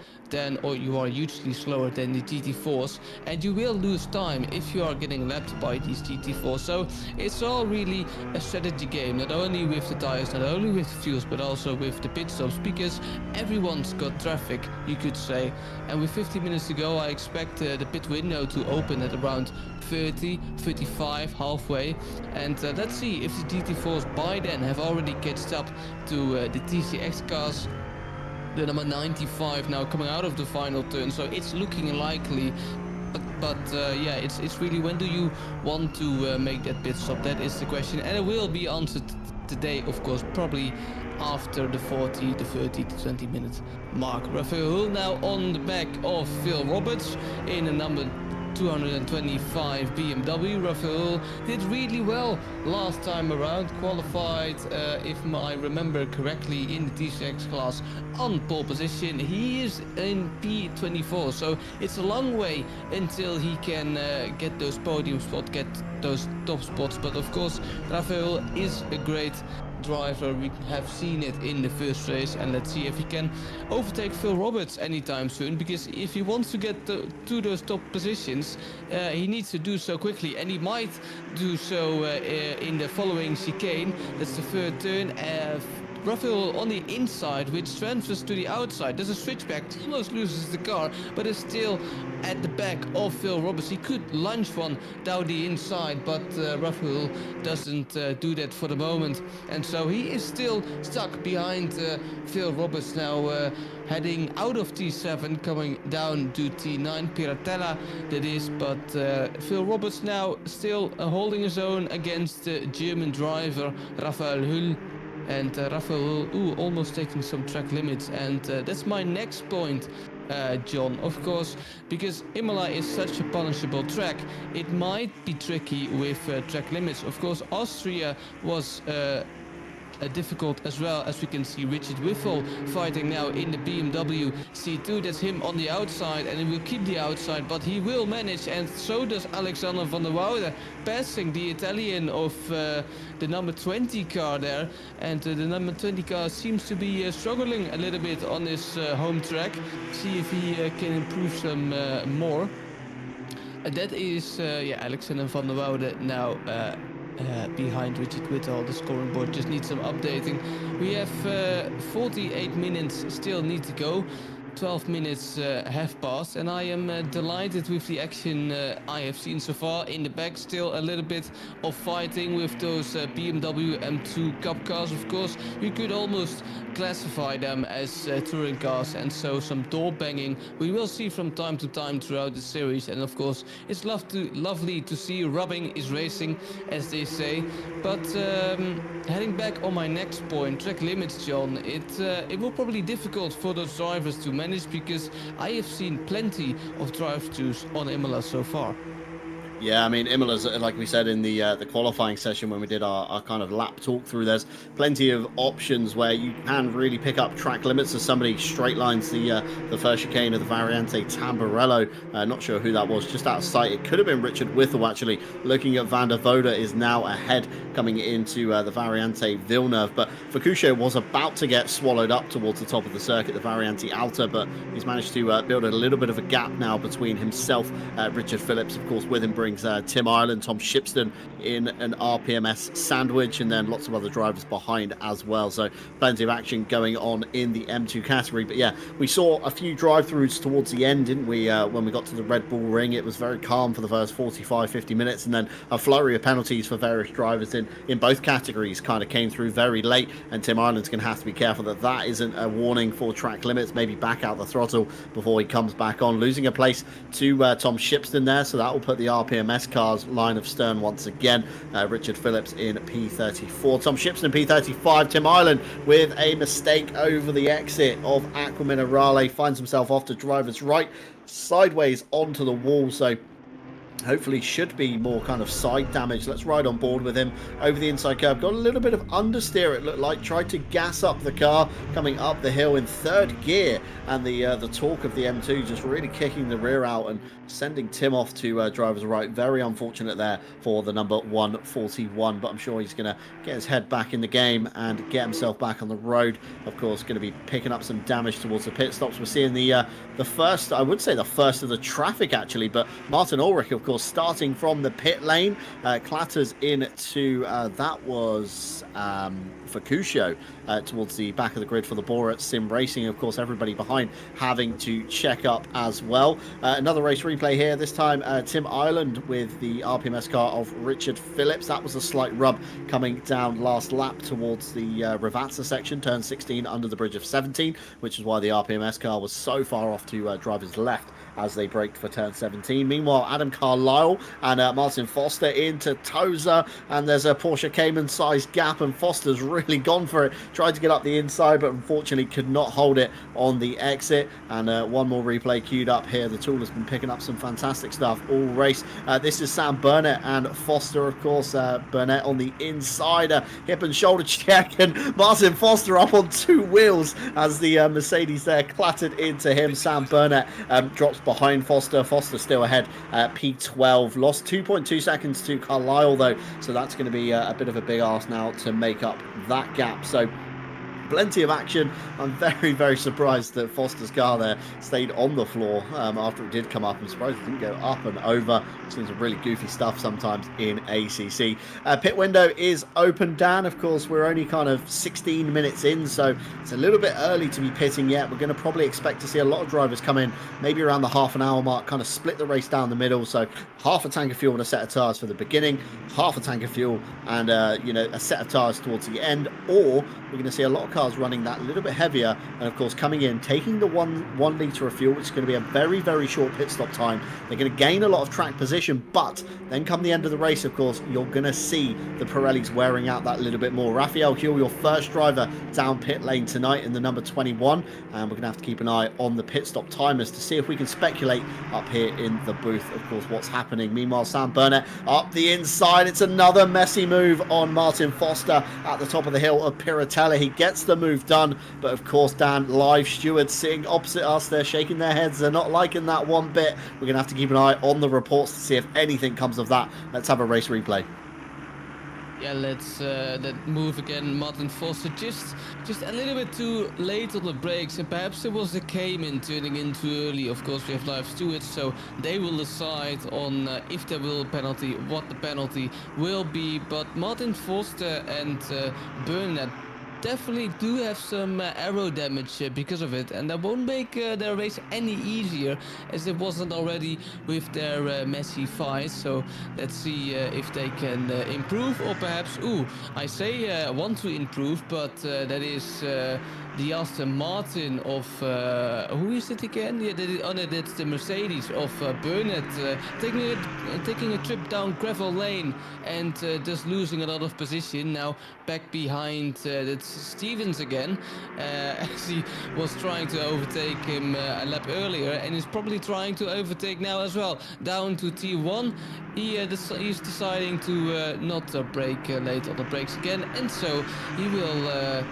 or you are hugely slower than the GT4s, and you will lose time if you are getting lapped by these GT4s. So it's all really a strategy game, not only with the tires, not only with the fuels, but also with the pit stops, because everyone's got traffic, you could say. And with 50 minutes to go, I expect the pit window to open at around 30, 35, halfway. And let's see if the GT4s by then have already catched up to the TCX cars. The number 95 now coming out of the final turn, so it's looking likely. But yeah, it's really, when do you want to make that pit stop? That is the question, and it will be answered today, of course, probably after the 30 to 20 minute mark. Raphael Hull now on the back of Phil Roberts in the number 225 BMW. Rafael did really well last time around, qualified, if I remember correctly, in the TCX class on pole position. He is in P24, so it's a long way until he can get those podium spots, get those top spots. But of course, Rafael is a great driver. We have seen it in the first race, and let's see if he can overtake Phil Roberts anytime soon, because if he wants to get to those top positions, he needs to do so quickly, and he might do so in the following chicane. That's the third turn. Rafael on the inside, which transfers to the outside. There's a switchback, almost loses the car, but is still at the back of Phil Roberts. He could launch one down the inside, but Rafael doesn't do that for the moment. And so he is still stuck behind Phil Roberts now, heading out of T7, coming down to T9, Piratella that is. But Phil Roberts now still holding his own against the German driver, Rafael Hull. And Rafael, almost taking some track limits. And that's my next point, John, of course, because Imola is such a punishable track. It might be tricky with track limits. Of course, Austria was difficult as well, as we can see Richard Whiffle fighting now in the BMW C2. That's him on the outside, and he will keep the outside, but he will manage, and so does Alexander van der Woude, passing the Italian of the number 20 car there. And the number 20 car seems to be struggling a little bit on his home track. See if he can improve some more. That is Alexander van der Woude now behind Richard Whittle. The scoring board just needs some updating. We have 48 minutes still need to go. 12 minutes have passed, and I am delighted with the action I have seen so far. In the back, still a little bit of fighting with those BMW M2 Cup cars. Of course, you could almost classify them as touring cars, and so some door banging we will see from time to time throughout the series. And of course, it's lovely to see rubbing is racing, as they say. But heading back on my next point, track limits, John, it will probably be difficult for those drivers to manage, because I have seen plenty of drive-throughs on Imola so far. Yeah, I mean, Imola's, like we said in the qualifying session when we did our kind of lap talk through, there's plenty of options where you can really pick up track limits. As somebody straight lines the first chicane of the Variante Tamburello, not sure who that was, just out of sight. It could have been Richard Whittle, actually. Looking at Van der Woude is now ahead coming into the Variante Villeneuve, but Fukushio was about to get swallowed up towards the top of the circuit, the Variante Alta, but he's managed to build a little bit of a gap now between himself, Richard Phillips, of course, with him brings Tim Ireland, Tom Shipston in an RPMS sandwich, and then lots of other drivers behind as well. So plenty of action going on in the M2 category. But yeah, we saw a few drive-throughs towards the end, didn't we? When we got to the Red Bull Ring, it was very calm for the first 45-50 minutes, and then a flurry of penalties for various drivers in both categories kind of came through very late, and Tim Ireland's going to have to be careful that that isn't a warning for track limits. Maybe back out the throttle before he comes back on, losing a place to Tom Shipston there, so that will put the RPMS cars line of stern once again. Richard Phillips in P34, Tom Shipston in P35. Tim Ireland with a mistake over the exit of Aqua Minerale finds himself off to driver's right, sideways onto the wall, so hopefully should be more kind of side damage. Let's ride on board with him over the inside curve. Got a little bit of understeer, it looked like. Tried to gas up the car coming up the hill in third gear, and the torque of the M2 just really kicking the rear out and sending Tim off to driver's right. Very unfortunate there for the number 141, but I'm sure he's going to get his head back in the game and get himself back on the road. Of course, going to be picking up some damage towards the pit stops. We're seeing the first, I would say the first of the traffic actually, but Martin Ulrich, of course, starting from the pit lane, clatters into that was Fukushio towards the back of the grid for the Borat Sim Racing. Of course, everybody behind having to check up as well. Another race replay here, this time Tim Ireland with the RPMS car of Richard Phillips. That was a slight rub coming down last lap towards the Ravazza section, turn 16 under the bridge of 17, which is why the RPMS car was so far off to driver's left as they braked for turn 17. Meanwhile, Adam Carlisle and Martin Foster into Toza, and there's a Porsche Cayman sized gap, and Foster's really gone for it, tried to get up the inside, but unfortunately could not hold it on the exit. And one more replay queued up here. The tool has been picking up some fantastic stuff all race. This is Sam Burnett and Foster, of course. Burnett on the inside, hip and shoulder check, and Martin Foster up on two wheels as the Mercedes there clattered into him. Sam Burnett drops behind Foster. Foster still ahead at P12. Lost 2.2 seconds to Carlisle though, so that's going to be a bit of a big ask now to make up that gap. So plenty of action. I'm very, very surprised that Foster's car there stayed on the floor after it did come up. I'm surprised it didn't go up and over. Seems some really goofy stuff sometimes in ACC. Pit window is open, Dan. Of course, we're only kind of 16 minutes in, so it's a little bit early to be pitting yet. We're going to probably expect to see a lot of drivers come in, maybe around the half an hour mark, kind of split the race down the middle. So half a tank of fuel and a set of tyres for the beginning, half a tank of fuel and a set of tyres towards the end, or we're going to see a lot of cars running that a little bit heavier, and of course coming in, taking the one litre of fuel, which is going to be a very, very short pit stop time. They're going to gain a lot of track position, but then come the end of the race, of course, you're going to see the Pirellis wearing out that little bit more. Raphael Huell, your first driver down pit lane tonight in the number 21, and we're going to have to keep an eye on the pit stop timers to see if we can speculate up here in the booth, of course, what's happening. Meanwhile, Sam Burnett up the inside. It's another messy move on Martin Foster at the top of the hill of Piratella. He gets the move done, but of course, Dan, live stewards sitting opposite us, they're shaking their heads. They're not liking that one bit. We're going to have to keep an eye on the reports to see if anything comes of that. Let's have a race replay. Yeah, let's that move again. Martin Foster just a little bit too late on the brakes, and perhaps it was the Cayman turning in too early. Of course, we have live stewards, so they will decide on if there will a penalty, what the penalty will be. But Martin Foster and Burnett definitely do have some aero damage because of it, and that won't make their race any easier as it wasn't already with their messy fights. So let's see if they can improve, or perhaps, I say want to improve, but that is the Aston Martin of who is it again? Yeah, that's the Mercedes of Burnett taking a trip down gravel lane and just losing a lot of position. Now back behind that's Stevens again, as he was trying to overtake him a lap earlier, and is probably trying to overtake now as well. Down to T1, he's deciding to not brake late on the brakes again, and so he will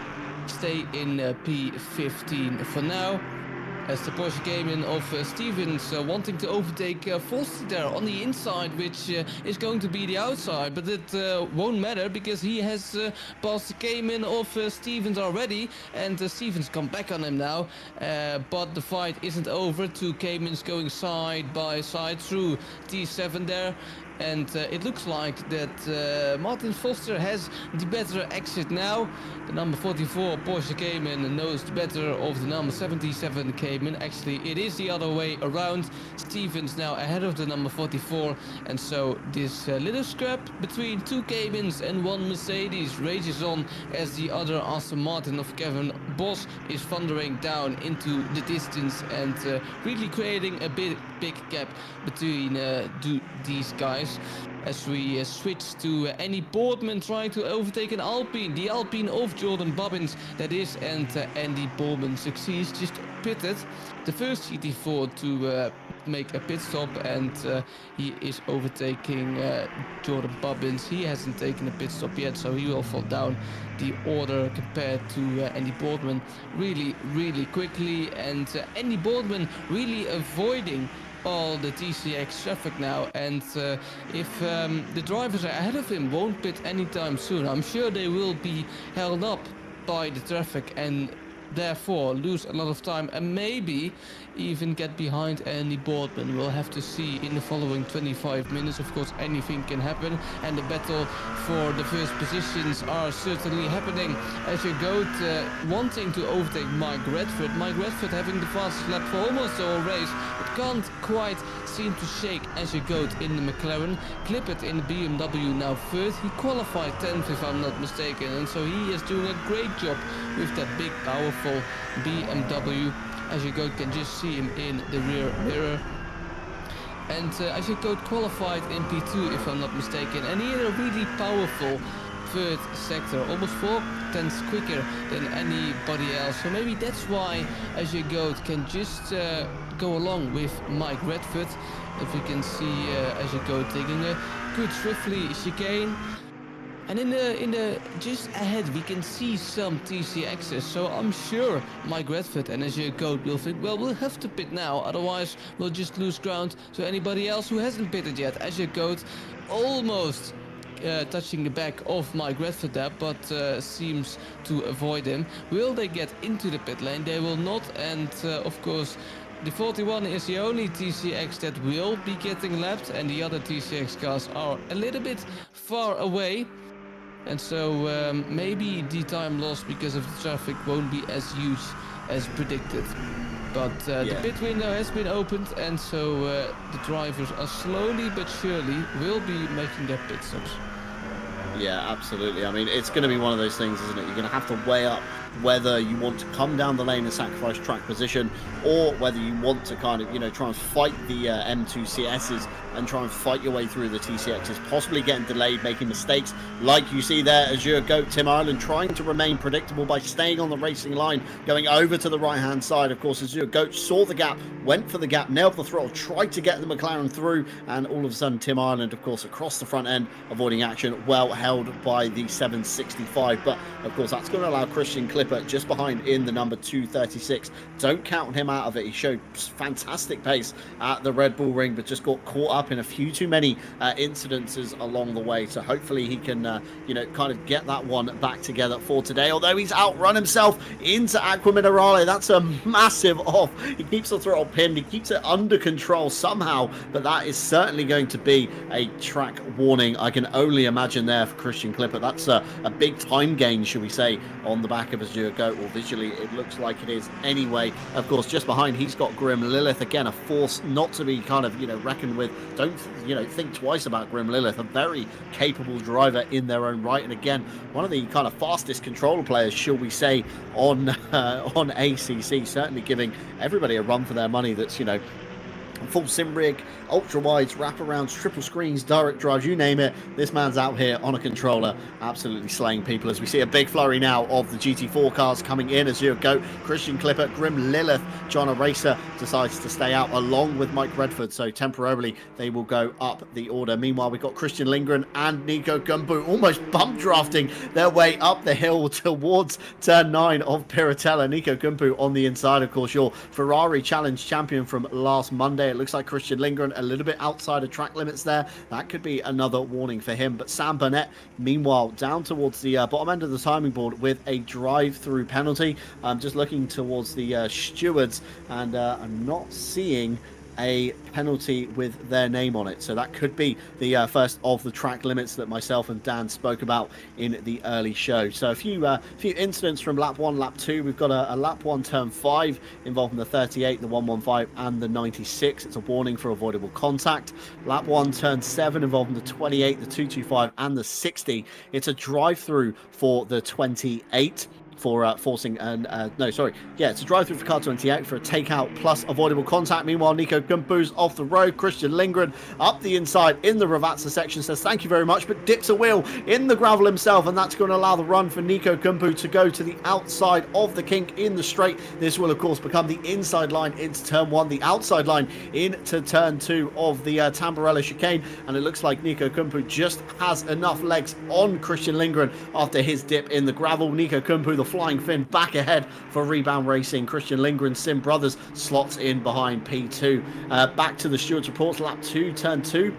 stay in P15 for now, as the Porsche Cayman of Stevens wanting to overtake Foster there on the inside, which is going to be the outside, but it won't matter because he has passed the Cayman of Stevens already, and Stevens come back on him now, but the fight isn't over. Two Caymans going side by side through T7 there. And it looks like that Martin Foster has the better exit now. The number 44 Porsche Cayman knows the better of the number 77 Cayman. Actually, it is the other way around. Stevens now ahead of the number 44. And so this little scrap between two Caymans and one Mercedes rages on as the other Aston Martin of Kevin Bos is thundering down into the distance and really creating a big gap between these guys. As we switch to Andy Boardman trying to overtake an Alpine, the Alpine of Jordan Bobbins that is, and Andy Boardman succeeds, just pitted the first GT4 to make a pit stop, and he is overtaking Jordan Bobbins. He hasn't taken a pit stop yet, so he will fall down the order compared to Andy Boardman really quickly, and Andy Boardman really avoiding all the TCX traffic now, and if the drivers ahead of him won't pit anytime soon, I'm sure they will be held up by the traffic and therefore lose a lot of time and maybe even get behind Andy Boardman. We'll have to see in the following 25 minutes. Of course, anything can happen, and the battle for the first positions are certainly happening. As you go wanting to overtake Mike Redford. Mike Redford having the fastest lap for almost the whole race, but can't quite seem to shake as you go in the McLaren. Clippert in the BMW now third. He qualified 10th if I'm not mistaken, and so he is doing a great job with that big powerful BMW. As you go can just see him in the rear mirror. And as you go qualified in P2 if I'm not mistaken, and he had a really powerful third sector, almost 4/10 quicker than anybody else. So maybe that's why Azure Goat can just go along with Mike Redford. If you can see Azure Goat taking a good swiftly chicane. And in the just ahead we can see some TCXs, so I'm sure Mike Redford and Azure Goat will think, well, we'll have to pit now, otherwise we'll just lose ground to anybody else who hasn't pitted yet. Azure Goat almost touching the back of Mike Redford there, but seems to avoid him. Will they get into the pit lane? They will not, and of course the 41 is the only TCX that will be getting lapped, and the other TCX cars are a little bit far away. And so maybe the time lost because of the traffic won't be as huge as predicted. But the pit window has been opened, and so the drivers are slowly but surely will be making their pit stops. Yeah, absolutely. I mean, it's going to be one of those things, isn't it? You're going to have to weigh up whether you want to come down the lane and sacrifice track position, or whether you want to kind of, you know, try and fight the M2CSs and try and fight your way through the TCXs, possibly getting delayed, making mistakes like you see there. Azure Goat, Tim Ireland trying to remain predictable by staying on the racing line, going over to the right-hand side. Of course, Azure Goat saw the gap, went for the gap, nailed the throttle, tried to get the McLaren through, and all of a sudden Tim Ireland, of course, across the front end, avoiding action, well held by the 765. But of course, that's going to allow Christian Clipper just behind in the number 236. Don't count him out of it. He showed fantastic pace at the Red Bull Ring, but just got caught up in a few too many incidences along the way. So hopefully he can, you know, kind of get that one back together for today. Although he's outrun himself into Aqua Minerale. That's a massive off. He keeps the throttle pinned. He keeps it under control somehow, but that is certainly going to be a track warning. I can only imagine there for Christian Clipper. That's a big time gain, should we say, on the back of Azure Goat. Well, visually it looks like it is anyway. Of course, just behind he's got Grim Lilith. Again, a force not to be kind of, you know, reckoned with. Don't, you know, think twice about Grim Lilith. A very capable driver in their own right, and again, one of the kind of fastest controller players, shall we say, on ACC. Certainly giving everybody a run for their money. That's, you know, full sim rig, ultra wides, wraparounds, triple screens, direct drives, you name it. This man's out here on a controller, absolutely slaying people. As we see a big flurry now of the GT4 cars coming in. Azure Goat, Christian Clipper, Grim Lilith, John Racer decides to stay out along with Mike Redford, so temporarily they will go up the order. Meanwhile, we've got Christian Lindgren and Nico Gumbu almost bump drafting their way up the hill towards turn 9 of Piratella. Nico Gumbu on the inside, of course, your Ferrari Challenge champion from last Monday. It looks like Christian Lindgren a little bit outside of track limits there. That could be another warning for him. But Sam Burnett, meanwhile, down towards the bottom end of the timing board with a drive-through penalty. I'm just looking towards the stewards, and I'm not seeing a penalty with their name on it, so that could be the first of the track limits that myself and Dan spoke about in the early show. So a few incidents from lap 1, lap 2. We've got a lap 1 turn 5 involving the 38, the 115 and the 96. It's a warning for avoidable contact. Lap 1 turn 7 involving the 28, the 225 and the 60. It's a drive through for the 28 for forcing it's a drive through for car 28 for a takeout plus avoidable contact. Meanwhile, Nico Gumbu's off the road. Christian Lindgren up the inside in the Ravazza section, says thank you very much, but dips a wheel in the gravel himself, and that's going to allow the run for Nico Gumbu to go to the outside of the kink in the straight. This will of course become the inside line into turn 1, the outside line into turn 2 of the Tamburello chicane, and it looks like Nico Gumbu just has enough legs on Christian Lindgren after his dip in the gravel. Nico Gumbu, the flying fin, back ahead for Rebound Racing. Christian Lindgren, Sim Brothers, slots in behind P2. Back to the stewards reports. Lap 2, turn 2.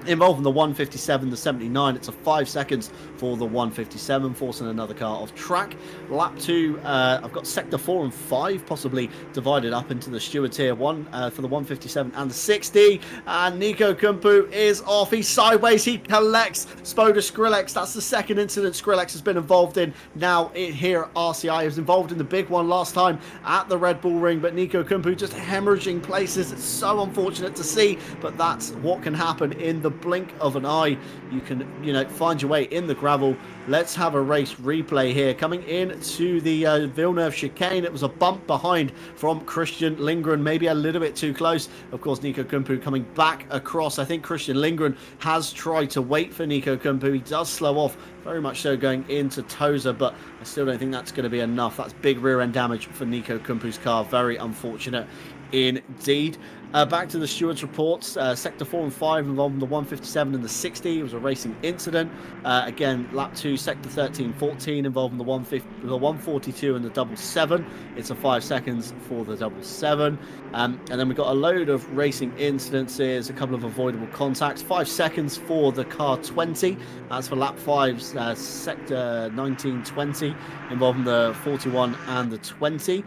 Involving the 157, the 79. It's a 5 seconds for the 157, forcing another car off track. Lap 2, I've got sector 4 and 5 possibly divided up into the stewards here. One for the 157 and the 60. And Nico Gumbu is off. He's sideways. He collects Spoda Skrillex. That's the second incident Skrillex has been involved in now here at RCI. He was involved in the big one last time at the Red Bull Ring, but Nico Gumbu just hemorrhaging places. It's so unfortunate to see, but that's what can happen in the blink of an eye, you can, find your way in the gravel. Let's have a race replay here. Coming in to the Villeneuve chicane, it was a bump behind from Christian Lindgren, maybe a little bit too close. Of course, Nico Kumpu coming back across. I think Christian Lindgren has tried to wait for Nico Kumpu. He does slow off, very much so going into Toza, but I still don't think that's going to be enough. That's big rear end damage for Nico Kumpu's car. Very unfortunate indeed. Back to the stewards' reports. Sector 4 and 5 involving the 157 and the 60. It was a racing incident. Again, lap 2, sector 13, 14 involving the 142 and the double 7. It's a 5 seconds for the double 7. And then we've got a load of racing incidences, a couple of avoidable contacts. 5 seconds for the car 20. That's for lap 5's sector 19, 20 involving the 41 and the 20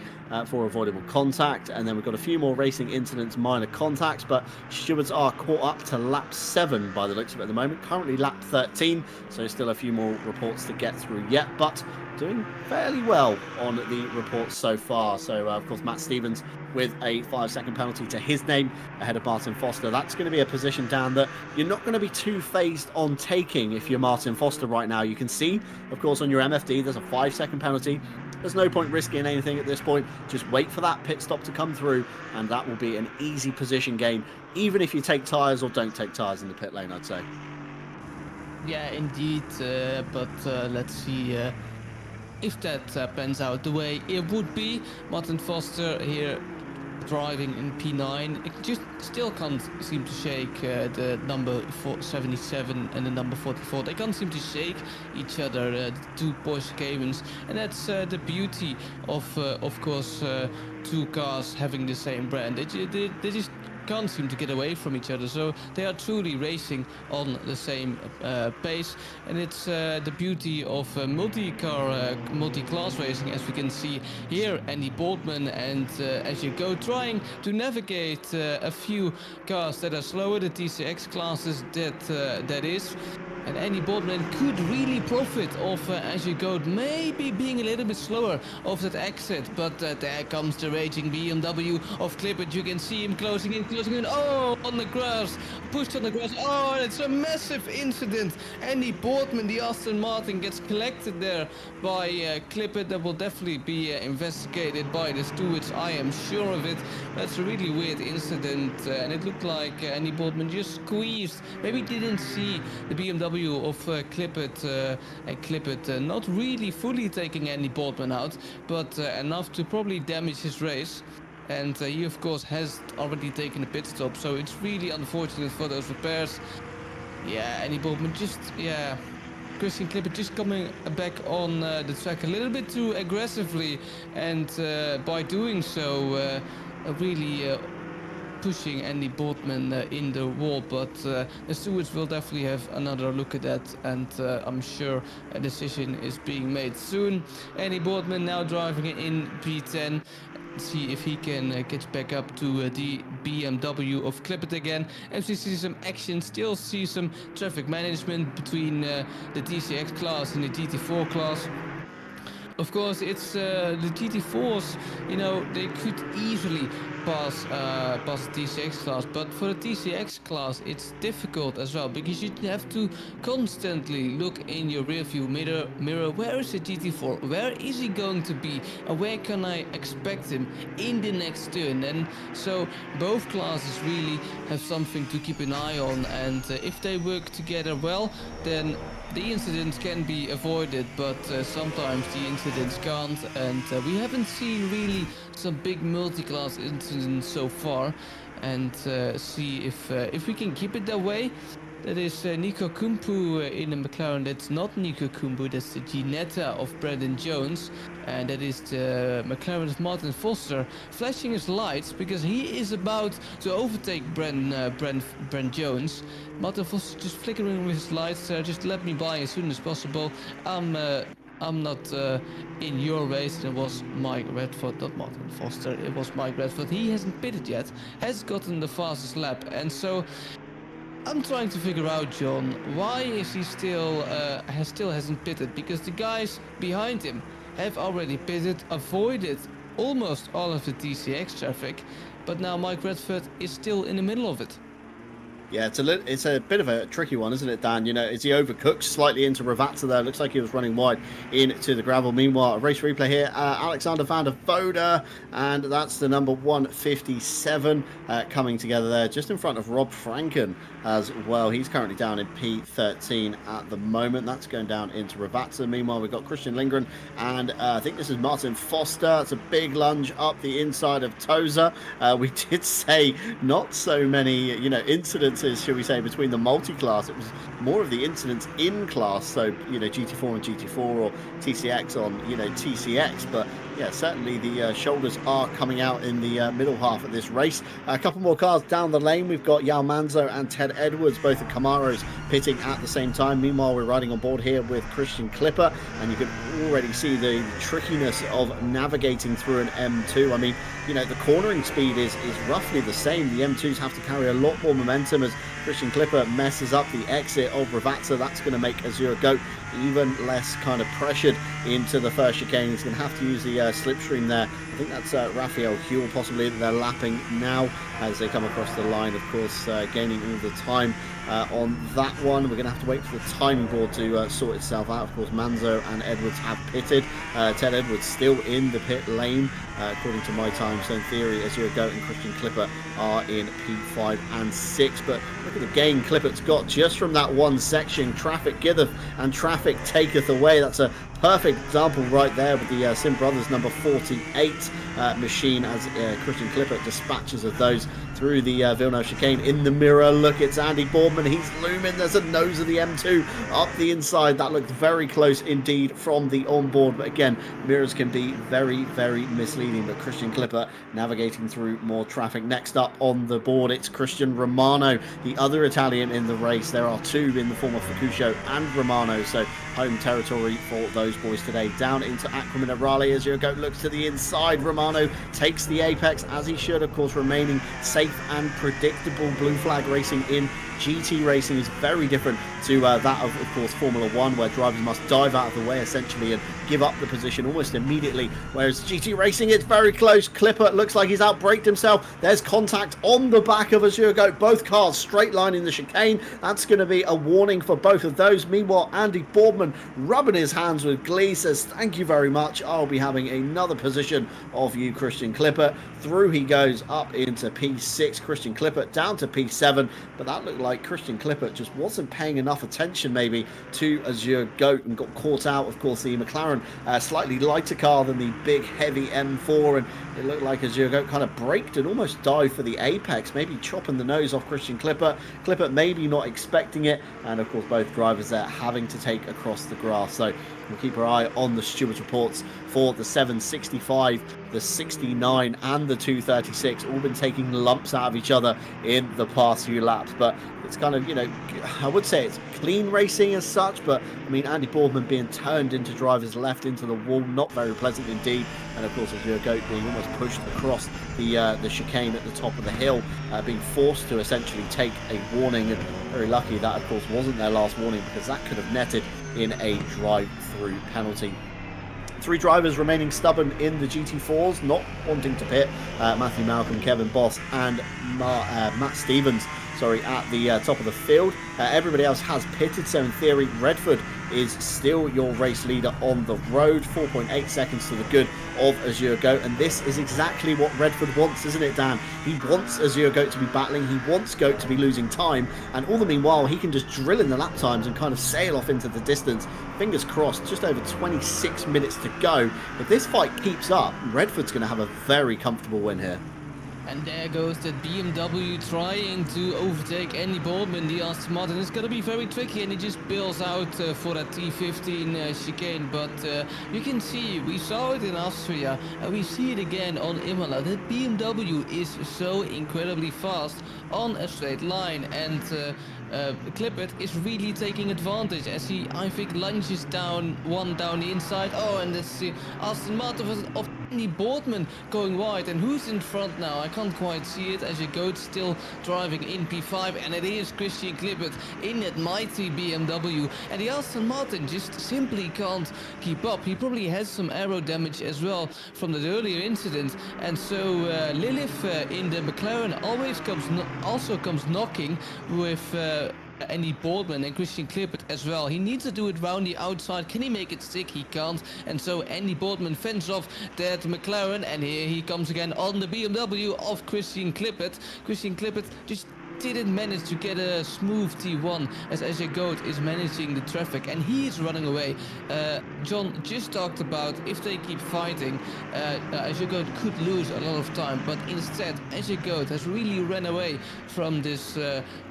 for avoidable contact. And then we've got a few more racing incidents, minor contacts, but stewards are caught up to lap 7 by the looks of it at the moment. Currently lap 13, so still a few more reports to get through yet, but doing fairly well on the reports so far. So of course Matt Stevens with a 5-second penalty to his name ahead of Martin Foster. That's going to be a position down that you're not going to be too phased on taking if you're Martin Foster right now. You can see, of course, on your MFD there's a 5-second penalty. There's no point risking anything at this point. Just wait for that pit stop to come through, and that will be an easy position gain, even if you take tyres or don't take tyres in the pit lane, I'd say. Yeah, indeed, but let's see if that pans out the way it would be. Martin Foster here driving in P9. It just still can't seem to shake the number 77 and the number 44. They can't seem to shake each other, the two Porsche Caymans, and that's the beauty of course, two cars having the same brand. They just can't seem to get away from each other, so they are truly racing on the same pace, and it's the beauty of multi-class racing, as we can see here. Andy Boardman and as you go trying to navigate a few cars that are slower, the TCX classes that is. And Andy Boardman could really profit of, as you go, maybe being a little bit slower off that exit. But there comes the raging BMW of Clippert. You can see him closing in. Oh, on the grass. Pushed on the grass. Oh, it's a massive incident. Andy Boardman, the Aston Martin, gets collected there by Clippert. That will definitely be investigated by the stewards. I am sure of it. That's a really weird incident. And it looked like Andy Boardman just squeezed. Maybe didn't see the BMW of Clippert, and Clippert not really fully taking Andy Boardman out, but enough to probably damage his race. And he of course has already taken a pit stop, so it's really unfortunate for those repairs. Yeah, Andy Boardman just, Christian Clippert just coming back on the track a little bit too aggressively, and by doing so really pushing Andy Boardman in the wall. But the stewards will definitely have another look at that, and I'm sure a decision is being made soon. Andy Boardman now driving in P10. See if he can get back up to the BMW of Clippert again. As we see some action, still see some traffic management between the TCX class and the GT4 class. Of course, it's the GT4s, they could easily pass the TCX class, but for the TCX class it's difficult as well, because you have to constantly look in your rearview mirror. Where is the GT4? Where is he going to be? And where can I expect him in the next turn? And so both classes really have something to keep an eye on, and if they work together well, then the incidents can be avoided, but sometimes the incidents can't, and we haven't seen really some big multi-class incidents so far. And see if we can keep it that way. That is Nico Kumpu in the McLaren. That's not Nico Kumpu, that's the Ginetta of Brandon Jones. And that is the McLaren of Martin Foster, flashing his lights because he is about to overtake Brent Jones. Martin Foster just flickering with his lights there. Just let me by as soon as possible. I'm not in your race. And it was Mike Redford, not Martin Foster. It was Mike Redford. He hasn't pitted yet, has gotten the fastest lap, and so I'm trying to figure out, John, why is he still hasn't pitted? Because the guys behind him have already pitted, avoided almost all of the TCX traffic, but now Mike Redford is still in the middle of it. Yeah, it's a bit of a tricky one, isn't it, Dan? You know, is he overcooked slightly into Ravazza there? Looks like he was running wide into the gravel. Meanwhile, a race replay here. Alexander van der Voda, and that's the number 157 coming together there, just in front of Rob Franken as well. He's currently down in P13 at the moment. That's going down into Ravazza. Meanwhile, we've got Christian Lindgren, and I think this is Martin Foster. It's a big lunge up the inside of Toza. We did say not so many, you know, incidences, shall we say, between the multi-class. It was more of the incidents in class, so, you know, GT4 on GT4 or TCX on, you know, TCX. But yeah, certainly the shoulders are coming out in the middle half of this race. A couple more cars down the lane. We've got Yao Manzo and Ted Edwards, both the Camaros, pitting at the same time. Meanwhile, we're riding on board here with Christian Clipper, and you can already see the trickiness of navigating through an M2. I mean, you know, the cornering speed is roughly the same. The M2s have to carry a lot more momentum as Christian Clipper messes up the exit of Ravazza. That's going to make Azure Goat even less kind of pressured into the first chicane. He's going to have to use the slipstream there. I think that's Raphael Huel possibly that they're lapping now as they come across the line, of course, gaining all the time on that one. We're going to have to wait for the timing board to sort itself out. Of course, Manzo and Edwards have pitted. Ted Edwards still in the pit lane, according to my time. So in theory, Azure Goat and Christian Clipper are in P5 and 6. But look at the gain Clipper's got just from that one section. Traffic giveth and traffic taketh away. That's a perfect example right there with the Sim Brothers number 48 machine as Christian Clipper dispatches of those through the Villeneuve chicane. In the mirror, look, it's Andy Boardman. He's looming. There's a nose of the M2 up the inside. That looked very close indeed from the onboard. But again, mirrors can be very, very misleading. But Christian Clipper navigating through more traffic. Next up on the board, it's Christian Romano, the other Italian in the race. There are two in the form of Focuscio and Romano. So home territory for those boys today. Down into Aquaminerale as your goat looks to the inside. Romano takes the apex as he should, of course, remaining safe and predictable. Blue flag racing in GT racing is very different to that of course, Formula 1, where drivers must dive out of the way essentially and give up the position almost immediately. Whereas GT racing, it's very close. Clipper looks like he's outbraked himself. There's contact on the back of Azure Goat. Both cars straight line in the chicane. That's going to be a warning for both of those. Meanwhile, Andy Boardman rubbing his hands with glee, says, thank you very much. I'll be having another position of you, Christian Clipper. Through he goes up into P6. Christian Clipper down to P7. But that looked like Christian Clipper just wasn't paying enough attention maybe to Azure Goat and got caught out. Of course, the McLaren slightly lighter car than the big heavy M4, and it looked like Azure Goat kind of braked and almost dived for the apex, maybe chopping the nose off Christian Clipper. Clipper maybe not expecting it, and of course both drivers there having to take across the grass. So we'll keep our eye on the stewards reports for the 765, the 69 and the 236, all been taking lumps out of each other in the past few laps. But it's kind of, you know, I would say it's clean racing as such, but I mean, Andy Boardman being turned into drivers left into the wall, not very pleasant indeed. And of course, Azure Goat being almost pushed across the chicane at the top of the hill, being forced to essentially take a warning, and very lucky that of course wasn't their last warning, because that could have netted in a drive-through penalty. Three drivers remaining stubborn in the GT4s, not wanting to pit. Matthew Malcolm, Kevin Boss and Matt Stevens, at the top of the field. Everybody else has pitted, so in theory, Redford is still your race leader on the road. 4.8 seconds to the good of Azure Goat, and this is exactly what Redford wants, isn't it, Dan? He wants Azure Goat to be battling, he wants Goat to be losing time, and all the meanwhile he can just drill in the lap times and kind of sail off into the distance. Fingers crossed, just over 26 minutes to go. If this fight keeps up, Redford's going to have a very comfortable win here. And there goes that BMW trying to overtake Andy Boardman, the Aston Martin. It's going to be very tricky, and he just bails out for that T15 chicane. But you can see, we saw it in Austria, and we see it again on Imola, that BMW is so incredibly fast on a straight line. And Clippert is really taking advantage as he, I think, lunges down the inside. Oh, and that's the Aston Martin was Andy Boardman going wide, and who's in front now? I can't quite see it. As you go, still driving in P5, and it is Christian Klippert in that mighty BMW, and the Aston Martin just simply can't keep up. He probably has some aero damage as well from the earlier incident, and so Lilith in the McLaren also comes knocking with Andy Boardman and Christian Klippert as well. He needs to do it round the outside. Can he make it stick? He can't. And so Andy Boardman fends off that McLaren, and here he comes again on the BMW of Christian Klippert. Christian Klippert just didn't manage to get a smooth T1 as Ajay Goat is managing the traffic, and he is running away. John just talked about if they keep fighting, Ajay Goat could lose a lot of time, but instead Ajay Goat has really ran away from this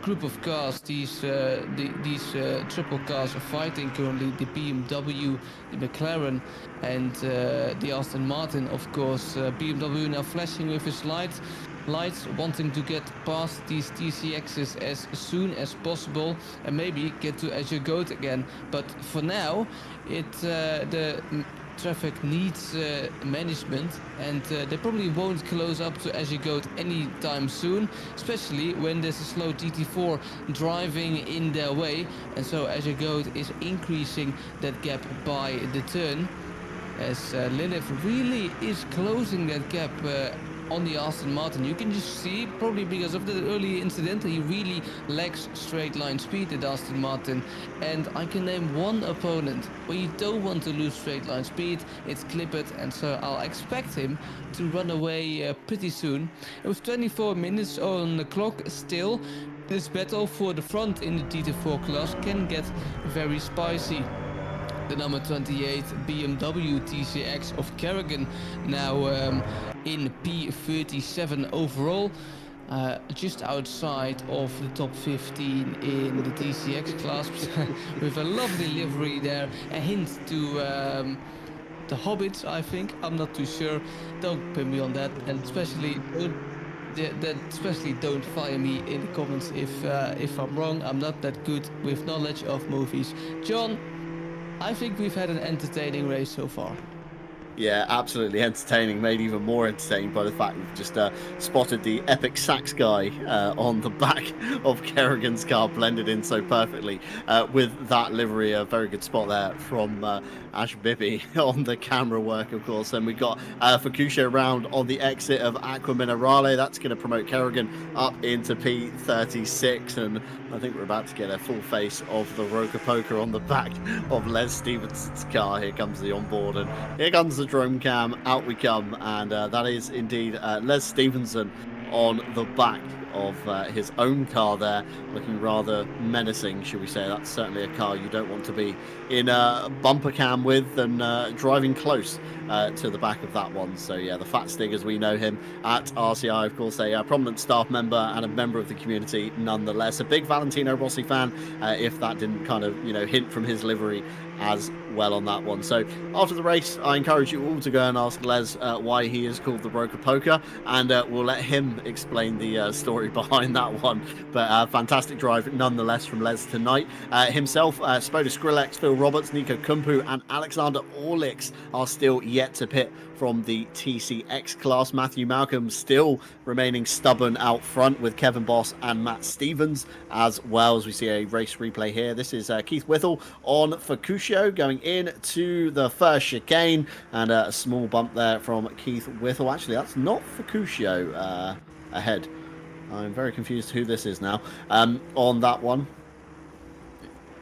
group of cars. These triple cars are fighting currently, the BMW, the McLaren, and the Aston Martin, of course. BMW now flashing with his lights, wanting to get past these TCXs as soon as possible and maybe get to Ajay Goat again. But for now, the traffic needs management, and they probably won't close up to Ajay Goat anytime soon, especially when there's a slow GT4 driving in their way. And so Ajay Goat is increasing that gap by the turn, as Lilith really is closing that gap on the Aston Martin. You can just see, probably because of the early incident, he really lacks straight line speed at Aston Martin. And I can name one opponent where you don't want to lose straight line speed. It's Klippert, and so I'll expect him to run away pretty soon. It was 24 minutes on the clock still. This battle for the front in the GT4 class can get very spicy. The number 28 BMW TCX of Kerrigan now in P37 overall, just outside of the top 15 in the TCX class, with a lovely livery there, a hint to the Hobbits, I think. I'm not too sure, don't pin me on that, and especially don't fire me in the comments if I'm wrong. I'm not that good with knowledge of movies. John, I think we've had an entertaining race so far. Yeah, absolutely entertaining, made even more entertaining by the fact we've just spotted the epic sax guy on the back of Kerrigan's car, blended in so perfectly with that livery. A very good spot there from Ash Bibi on the camera work, of course. And we've got Fukusha round on the exit of Aqua Minerale. That's going to promote Kerrigan up into P36, and I think we're about to get a full face of the Roker Poker on the back of Les Stevenson's car. Here comes the onboard, and here comes the drone cam. Out we come, and that is indeed Les Stevenson on the back of his own car there, looking rather menacing, should we say. That's certainly a car you don't want to be in a bumper cam with, and driving close to the back of that one. So yeah, the Fat Stig as we know him at RCI, of course, a prominent staff member and a member of the community nonetheless. A big Valentino Rossi fan, if that didn't kind of, hint from his livery as well on that one. So after the race, I encourage you all to go and ask Les why he is called the Roker Poker, and we'll let him explain the story behind that one. But fantastic drive nonetheless from Les tonight. Himself, Spoda Skrillex, Phil Roberts, Nico Kumpu and Alexander Orlix are still yet to pit from the TCX class. Matthew Malcolm still remaining stubborn out front, with Kevin Boss and Matt Stevens as well. As we see a race replay here, this is Keith Whittle on Fukusho going in to the first chicane, and a small bump there from Keith Whittle. Actually, that's not Fukusho ahead. I'm very confused who this is now on that one.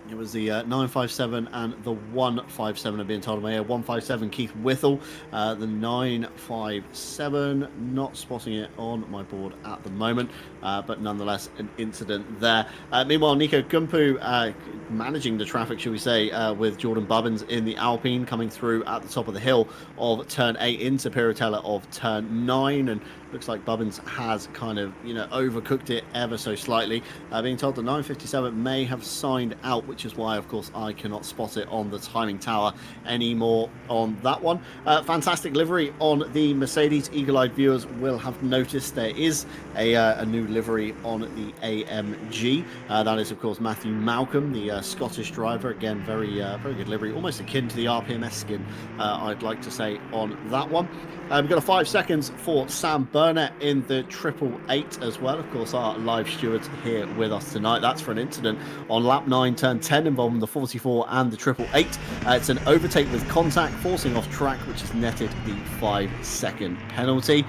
It was the 957 and the 157 are being told of me here. 157 Keith Whittle, the 957 not spotting it on my board at the moment, but nonetheless an incident there. Meanwhile, Nico Kumpu managing the traffic, shall we say, with Jordan Bubbins in the Alpine, coming through at the top of the hill of turn 8 into Piratella of turn 9, and looks like Bubbins has kind of, overcooked it ever so slightly. Being told the 957 may have signed out, which is why, of course, I cannot spot it on the timing tower anymore on that one. Fantastic livery on the Mercedes. Eagle-eyed viewers will have noticed there is a new livery on the AMG. That is, of course, Matthew Malcolm, the Scottish driver. Again, very good livery, almost akin to the RPMS skin, I'd like to say, on that one. We've got a 5 seconds for Sam Burnett in the 888 as well. Of course, our live stewards here with us tonight. That's for an incident on lap 9, turn 10, involving the 44 and the 888. It's an overtake with contact, forcing off track, which has netted the 5-second penalty.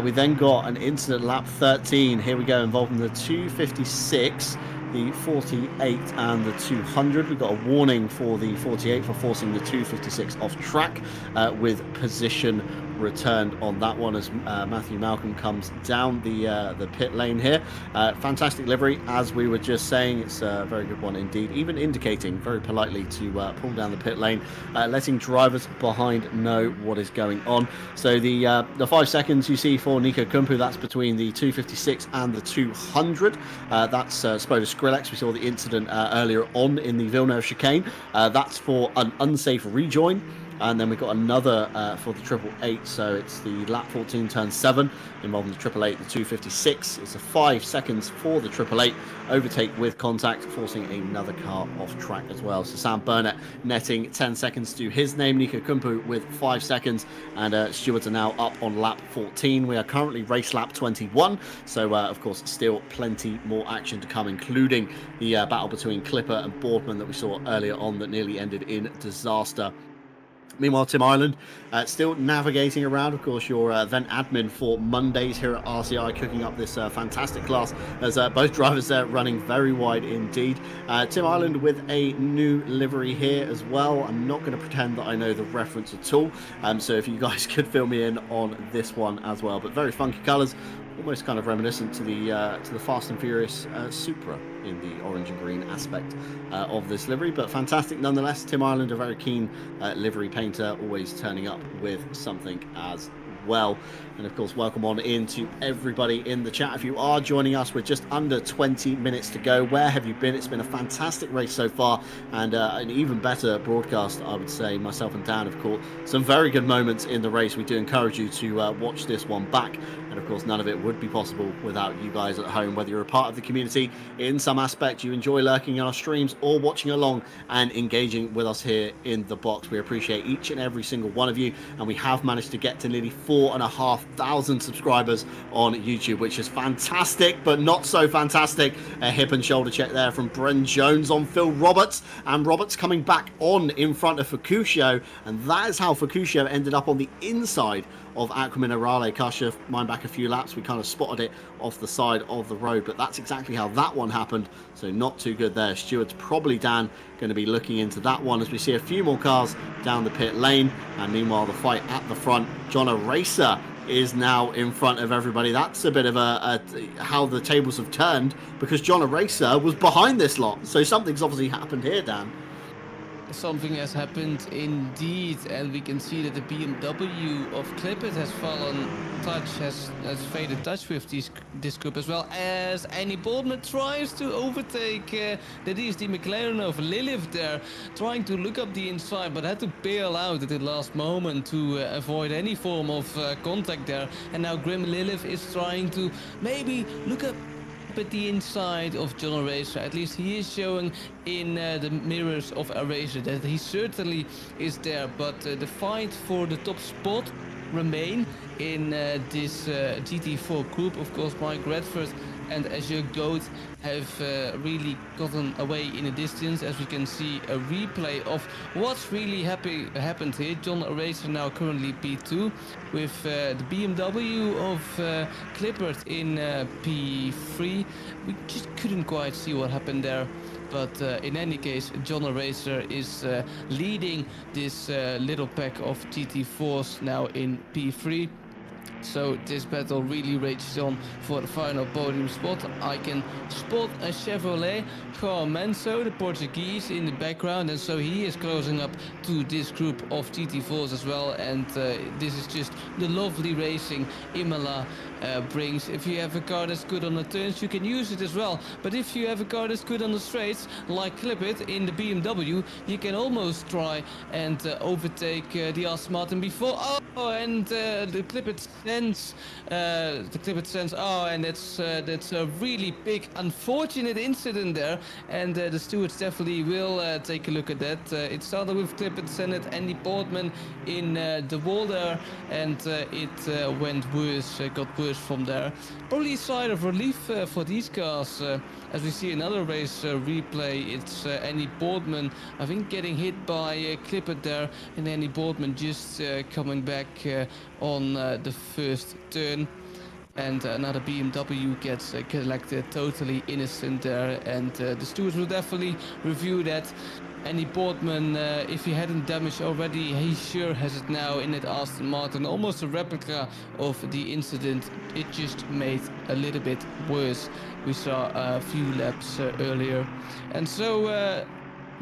We then got an incident lap 13. Here we go, involving the 256, the 48 and the 200. We got a warning for the 48 for forcing the 256 off track, with position returned on that one as Matthew Malcolm comes down the pit lane here. Fantastic livery, as we were just saying. It's a very good one indeed, even indicating very politely to pull down the pit lane, letting drivers behind know what is going on. So the 5 seconds you see for Nico Kumpu, that's between the 256 and the 200. That's Spoda Skrillex. We saw the incident earlier on in the Villeneuve chicane. That's for an unsafe rejoin. And then we've got another for the 888, so it's the lap 14, turn 7, involving the 888, the 256. It's a 5 seconds for the 888, overtake with contact, forcing another car off track as well. So Sam Burnett netting 10 seconds to his name, Nico Kumpu with 5 seconds, and stewards are now up on lap 14. We are currently race lap 21, so of course still plenty more action to come, including the battle between Clipper and Boardman that we saw earlier on that nearly ended in disaster. Meanwhile, Tim Ireland still navigating around. Of course, your event admin for Mondays here at RCI, cooking up this fantastic class as both drivers there running very wide indeed. Tim Ireland with a new livery here as well. I'm not going to pretend that I know the reference at all, so if you guys could fill me in on this one as well. But very funky colours, almost kind of reminiscent to the Fast and Furious Supra in the orange and green aspect of this livery, but fantastic nonetheless. Tim Ireland, a very keen livery painter, always turning up with something as well. And of course, welcome on in to everybody in the chat. If you are joining us, we're just under 20 minutes to go. Where have you been? It's been a fantastic race so far, and an even better broadcast, I would say. Myself and Dan have caught some very good moments in the race. We do encourage you to watch this one back, and of course none of it would be possible without you guys at home, whether you're a part of the community in some aspect, you enjoy lurking in our streams, or watching along and engaging with us here in the box. We appreciate each and every single one of you, and we have managed to get to nearly 4,500 subscribers on YouTube, which is fantastic, but not so fantastic. A hip and shoulder check there from Bren Jones on Phil Roberts, and Roberts coming back on in front of Fukushio, and that is how Fukushio ended up on the inside of Aquaminarale. Kasha, mind back a few laps, we kind of spotted it off the side of the road, but that's exactly how that one happened, so not too good there. Stewart's probably, Dan, going to be looking into that one as we see a few more cars down the pit lane, and meanwhile the fight at the front. John O'Racer is now in front of everybody. That's a bit of a how the tables have turned, because John O'Racer was behind this lot, so something's obviously happened here, Dan. Something has happened indeed, and we can see that the BMW of Clippert has fallen touch, has faded touch with this group, as well as Annie Boardman tries to overtake that is the McLaren of Lilith there, trying to look up the inside, but had to bail out at the last moment to avoid any form of contact there. And now Grim Lilith is trying to maybe look up at the inside of John O'Racer. At least he is showing in the mirrors of O'Racer that he certainly is there, but the fight for the top spot remain in this GT4 group. Of course, Mike Redford and Azure Goat have really gotten away in the distance, as we can see a replay of what's really happened here. John O'Racer now currently P2 with the BMW of Clippert in P3. We just couldn't quite see what happened there, but in any case, John O'Racer is leading this little pack of GT4s now in P3. So this battle really rages on for the final podium spot. I can spot a Chevrolet João Manso, the Portuguese, in the background, and so he is closing up to this group of GT4s as well. And this is just the lovely racing Imola brings. If you have a car that's good on the turns, you can use it as well. But if you have a car that's good on the straights, like Clipit in the BMW, you can almost try and overtake the Aston Martin before. Oh, and the Clipit sense, oh, and that's a really big, unfortunate incident there. And the stewards definitely will take a look at that. It started with Clipit Senate, Andy Boardman in the wall there, and it went worse, got worse from there. Probably a sign of relief for these cars. As we see another race replay, it's Andy Boardman, I think, getting hit by Clipit there, and Andy Boardman just coming back on the first turn. And another BMW gets collected, totally innocent there, and the stewards will definitely review that. Andy Boardman, if he hadn't damaged already, he sure has it now in that Aston Martin. Almost a replica of the incident. It just made a little bit worse. We saw a few laps earlier. And so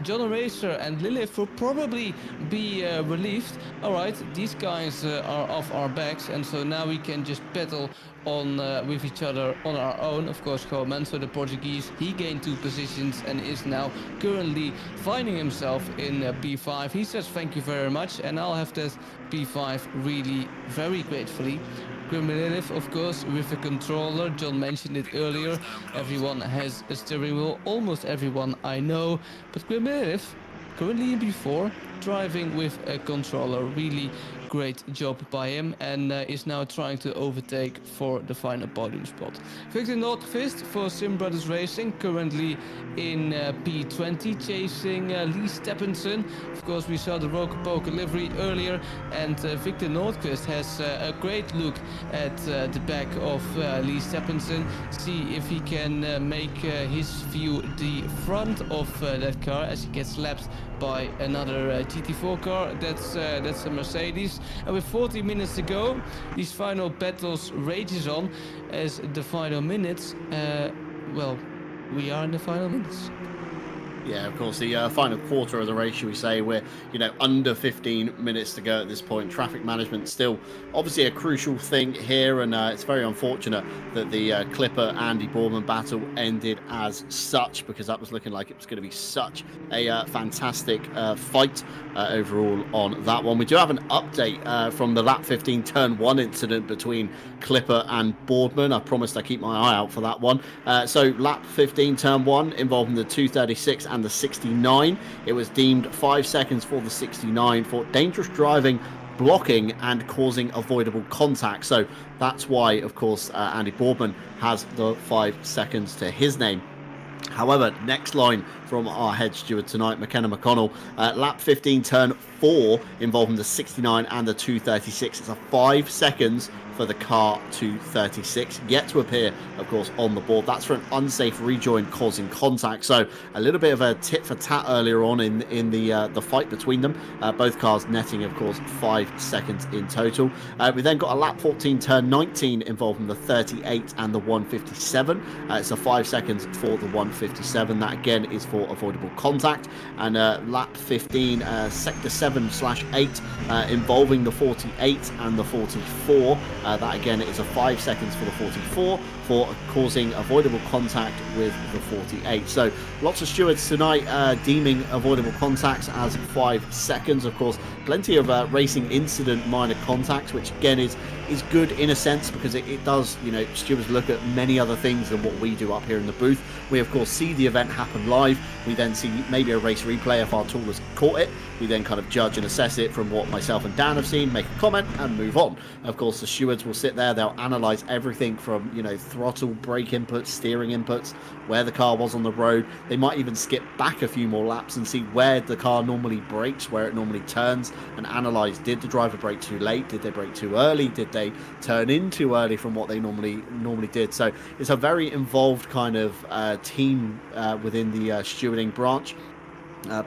John Racer and Lilith will probably be relieved. Alright, these guys are off our backs, and so now we can just battle on with each other on our own. Of course, Manso, the Portuguese, he gained 2 positions and is now currently finding himself in P5. He says thank you very much, and I'll have that P5 really very gratefully. Lilith, of course, with a controller. John mentioned it earlier. Everyone has a steering wheel, almost everyone I know. But Lilith, currently in P4, driving with a controller. Really great job by him, and is now trying to overtake for the final podium spot. Victor Nordqvist for Sim Brothers Racing, currently in P20, chasing Lee Stephenson. Of course, we saw the Roker Poker livery earlier, and Victor Nordqvist has a great look at the back of Lee Stephenson, see if he can make his view the front of that car as he gets lapped by another GT4 car. That's a Mercedes. And with 40 minutes to go, these final battles rages on as the final minutes. Well, we are in the final minutes. Yeah, of course, the final quarter of the race, should we say, we're, under 15 minutes to go at this point. Traffic management still obviously a crucial thing here, and it's very unfortunate that the Clipper Andy Boardman battle ended as such, because that was looking like it was going to be such a fantastic fight overall on that one. We do have an update from the lap 15 turn 1 incident between Clipper and Boardman. I promised I'd keep my eye out for that one. So lap 15 turn 1 involving the 236 and the 69. It was deemed 5 seconds for the 69 for dangerous driving, blocking and causing avoidable contact. So that's why, of course, Andy Boardman has the 5 seconds to his name. However, next line from our head steward tonight, McKenna McConnell, lap 15 turn 4 involving the 69 and the 236. It's a 5 seconds for the car 236, yet to appear, of course, on the board. That's for an unsafe rejoin causing contact. So a little bit of a tit for tat earlier on in the fight between them. Both cars netting, of course, 5 seconds in total. We then got a lap 14 turn 19 involving the 38 and the 157. It's a 5 seconds for the 157. That again is for avoidable contact. And lap 15 sector 7/8 involving the 48 and the 44. That again is a 5 seconds for the 44 for causing avoidable contact with the 48. So lots of stewards tonight deeming avoidable contacts as 5 seconds. Of course, plenty of racing incident minor contacts, which again is good in a sense, because it does, stewards look at many other things than what we do up here in the booth. We of course see the event happen live. We then see maybe a race replay if our tool has caught it. We then kind of judge and assess it from what myself and Dan have seen, make a comment and move on. Of course, the stewards will sit there, they'll analyze everything from, throttle, brake inputs, steering inputs, where the car was on the road. They might even skip back a few more laps and see where the car normally brakes, where it normally turns, and analyze, did the driver brake too late? Did they brake too early? Did they turn in too early from what they normally did? So it's a very involved kind of team within the stewarding branch.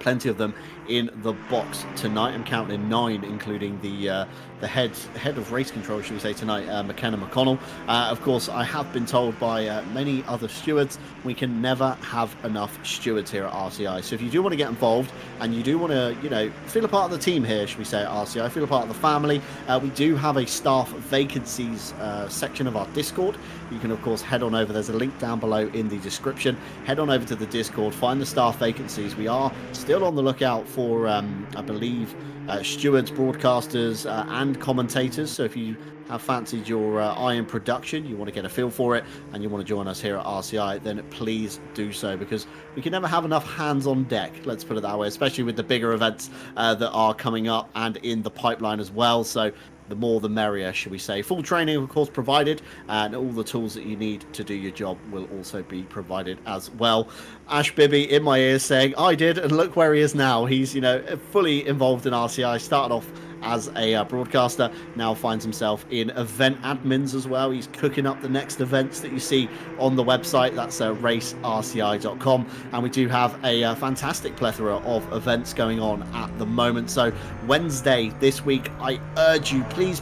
Plenty of them in the box tonight. I'm counting 9, including the head of race control, should we say, tonight, McKenna McConnell. Of course, I have been told by many other stewards we can never have enough stewards here at RCI. So if you do want to get involved and you do want to, you know, feel a part of the team here, should we say, at RCI, feel a part of the family, we do have a staff vacancies section of our Discord. You can, of course, head on over. There's a link down below in the description. Head on over to the Discord, find the staff vacancies. We are still on the lookout for, I believe, stewards, broadcasters, and commentators. So if you have fancied your eye in production, you want to get a feel for it, and you want to join us here at RCI, then please do so, because we can never have enough hands on deck, let's put it that way, especially with the bigger events that are coming up and in the pipeline as well. So the more the merrier, should we say. Full training, of course, provided, and all the tools that you need to do your job will also be provided as well. Ash Bibby in my ear saying, I did, and look where he is now. He's, you know, fully involved in RCI, started off as a broadcaster, now finds himself in event admins as well. He's cooking up the next events that you see on the website. That's racerci.com, and we do have a fantastic plethora of events going on at the moment. So Wednesday this week, I urge you, please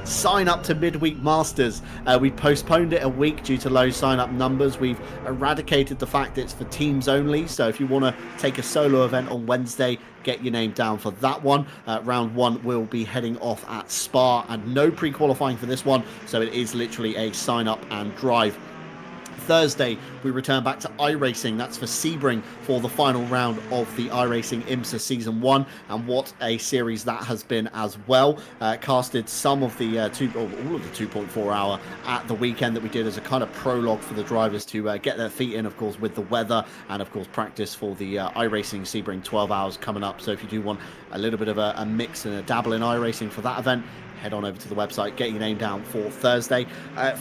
sign up to Midweek Masters. We postponed it a week due to low sign up numbers. We've eradicated the fact it's for teams only, so if you want to take a solo event on Wednesday, get your name down for that one. Round 1 will be heading off at Spa, and no pre-qualifying for this one, so it is literally a sign up and drive. Thursday, we return back to iRacing. That's for Sebring for the final round of the iRacing IMSA Season 1, and what a series that has been as well. Casted some of the all of the 2.4 hour at the weekend that we did as a kind of prologue for the drivers to get their feet in, of course, with the weather, and of course practice for the iRacing Sebring 12 hours coming up. So if you do want a little bit of a mix and a dabble in iRacing for that event, head on over to the website, get your name down for Thursday.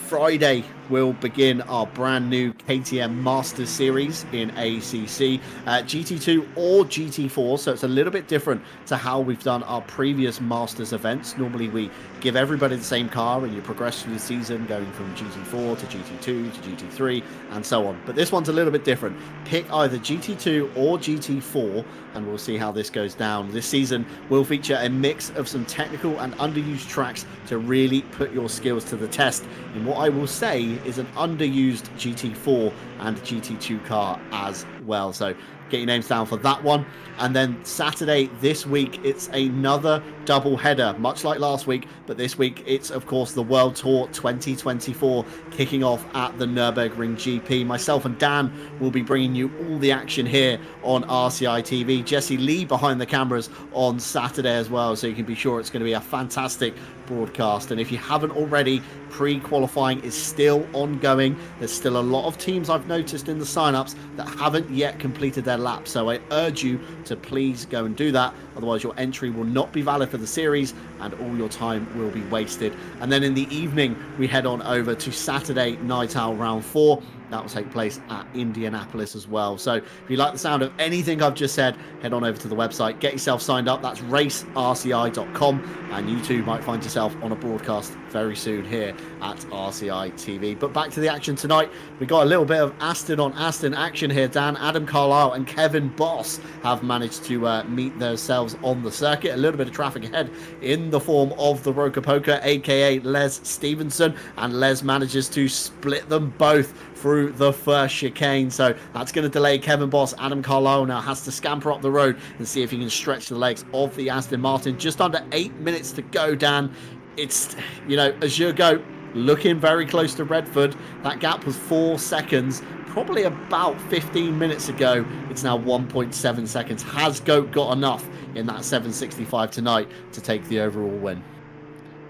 Friday, we'll begin our brand new KTM Masters Series in ACC. GT2 or GT4, so it's a little bit different to how we've done our previous Masters events. Normally we give everybody the same car and you progress through the season going from GT4 to GT2 to GT3 and so on. But this one's a little bit different. Pick either GT2 or GT4 and we'll see how this goes down. This season will feature a mix of some technical and underused tracks to really put your skills to the test in what I will say is an underused GT4 and GT2 car as well. So get your names down for that one. And then Saturday this week, it's another double header, much like last week, but this week it's of course the World Tour 2024 kicking off at the Nürburgring GP. Myself and Dan will be bringing you all the action here on RCI TV. Jesse Lee behind the cameras on Saturday as well, so you can be sure it's going to be a fantastic broadcast. And if you haven't already, pre-qualifying is still ongoing. There's still a lot of teams I've noticed in the sign-ups that haven't yet completed their lap, so I urge you to please go and do that, otherwise your entry will not be valid for the series and all your time will be wasted. And then in the evening we head on over to Saturday Night Owl round 4. That will take place at Indianapolis as well. So if you like the sound of anything I've just said, head on over to the website, get yourself signed up. That's racerci.com, and you too might find yourself on a broadcast very soon here at RCI TV. But back to the action tonight. We got a little bit of Aston on Aston action here, Dan. Adam Carlisle and Kevin Boss have managed to meet themselves on the circuit. A little bit of traffic ahead in the form of the Roker Poker, aka Les Stevenson, and Les manages to split them both through the first chicane. So that's going to delay Kevin Boss. Adam Carlisle now has to scamper up the road and see if he can stretch the legs of the Aston Martin. Just under 8 minutes to go, Dan. It's, you know, Azure Goat looking very close to Redford. That gap was 4 seconds probably about 15 minutes ago. It's now 1.7 seconds. Has Goat got enough in that 765 tonight to take the overall win?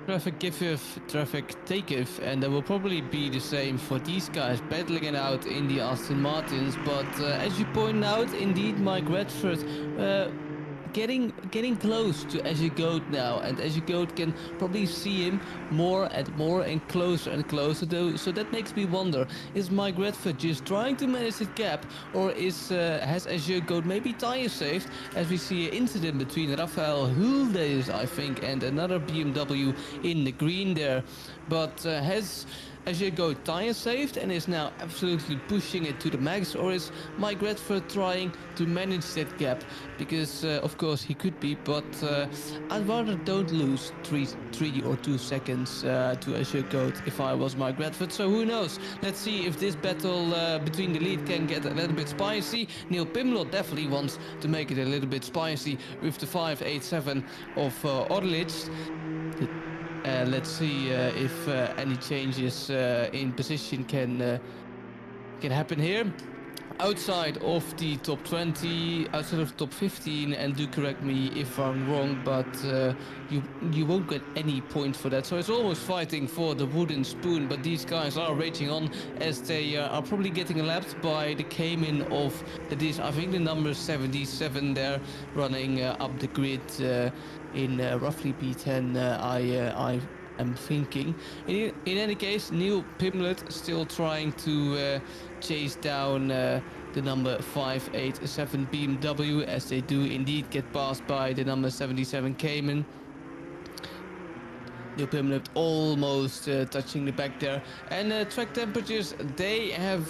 Traffic giveth, traffic taketh, and there will probably be the same for these guys battling it out in the Aston Martins. But as you point out, indeed, Mike Redford getting close to Azure Goat now, and Azure Goat can probably see him more and closer though. So that makes me wonder, is Mike Redford just trying to manage the gap, or has Azure Goat maybe tire saved, as we see an incident between Rafael Huldes, I think, and another BMW in the green there. But has Go tire saved and is now absolutely pushing it to the max, or is Mike Redford trying to manage that gap? Because of course he could be, but I'd rather don't lose 3 or 2 seconds to Azure Code if I was Mike Redford. So who knows? Let's see if this battle between the lead can get a little bit spicy. Neil Pimlott definitely wants to make it a little bit spicy with the 587 of Orlich. Let's see if any changes in position can happen here. Outside of the top 20, outside of the top 15, and do correct me if I'm wrong, but you won't get any point for that. So it's almost fighting for the wooden spoon, but these guys are raging on as they are probably getting lapped by the Cayman of this, I think the number 77 there, running up the grid in roughly P10, I am thinking. In any case, Neil Pimlott still trying to chase down the number 587 BMW, as they do indeed get passed by the number 77 Cayman. Neil Pimlott almost touching the back there, and track temperatures, they have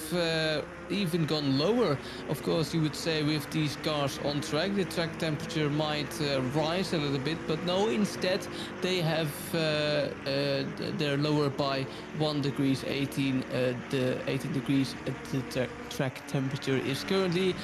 even gone lower. Of course, you would say with these cars on track the track temperature might rise a little bit, but no, instead they have they're lower by 1 degrees 18. The 18 degrees the track temperature is currently.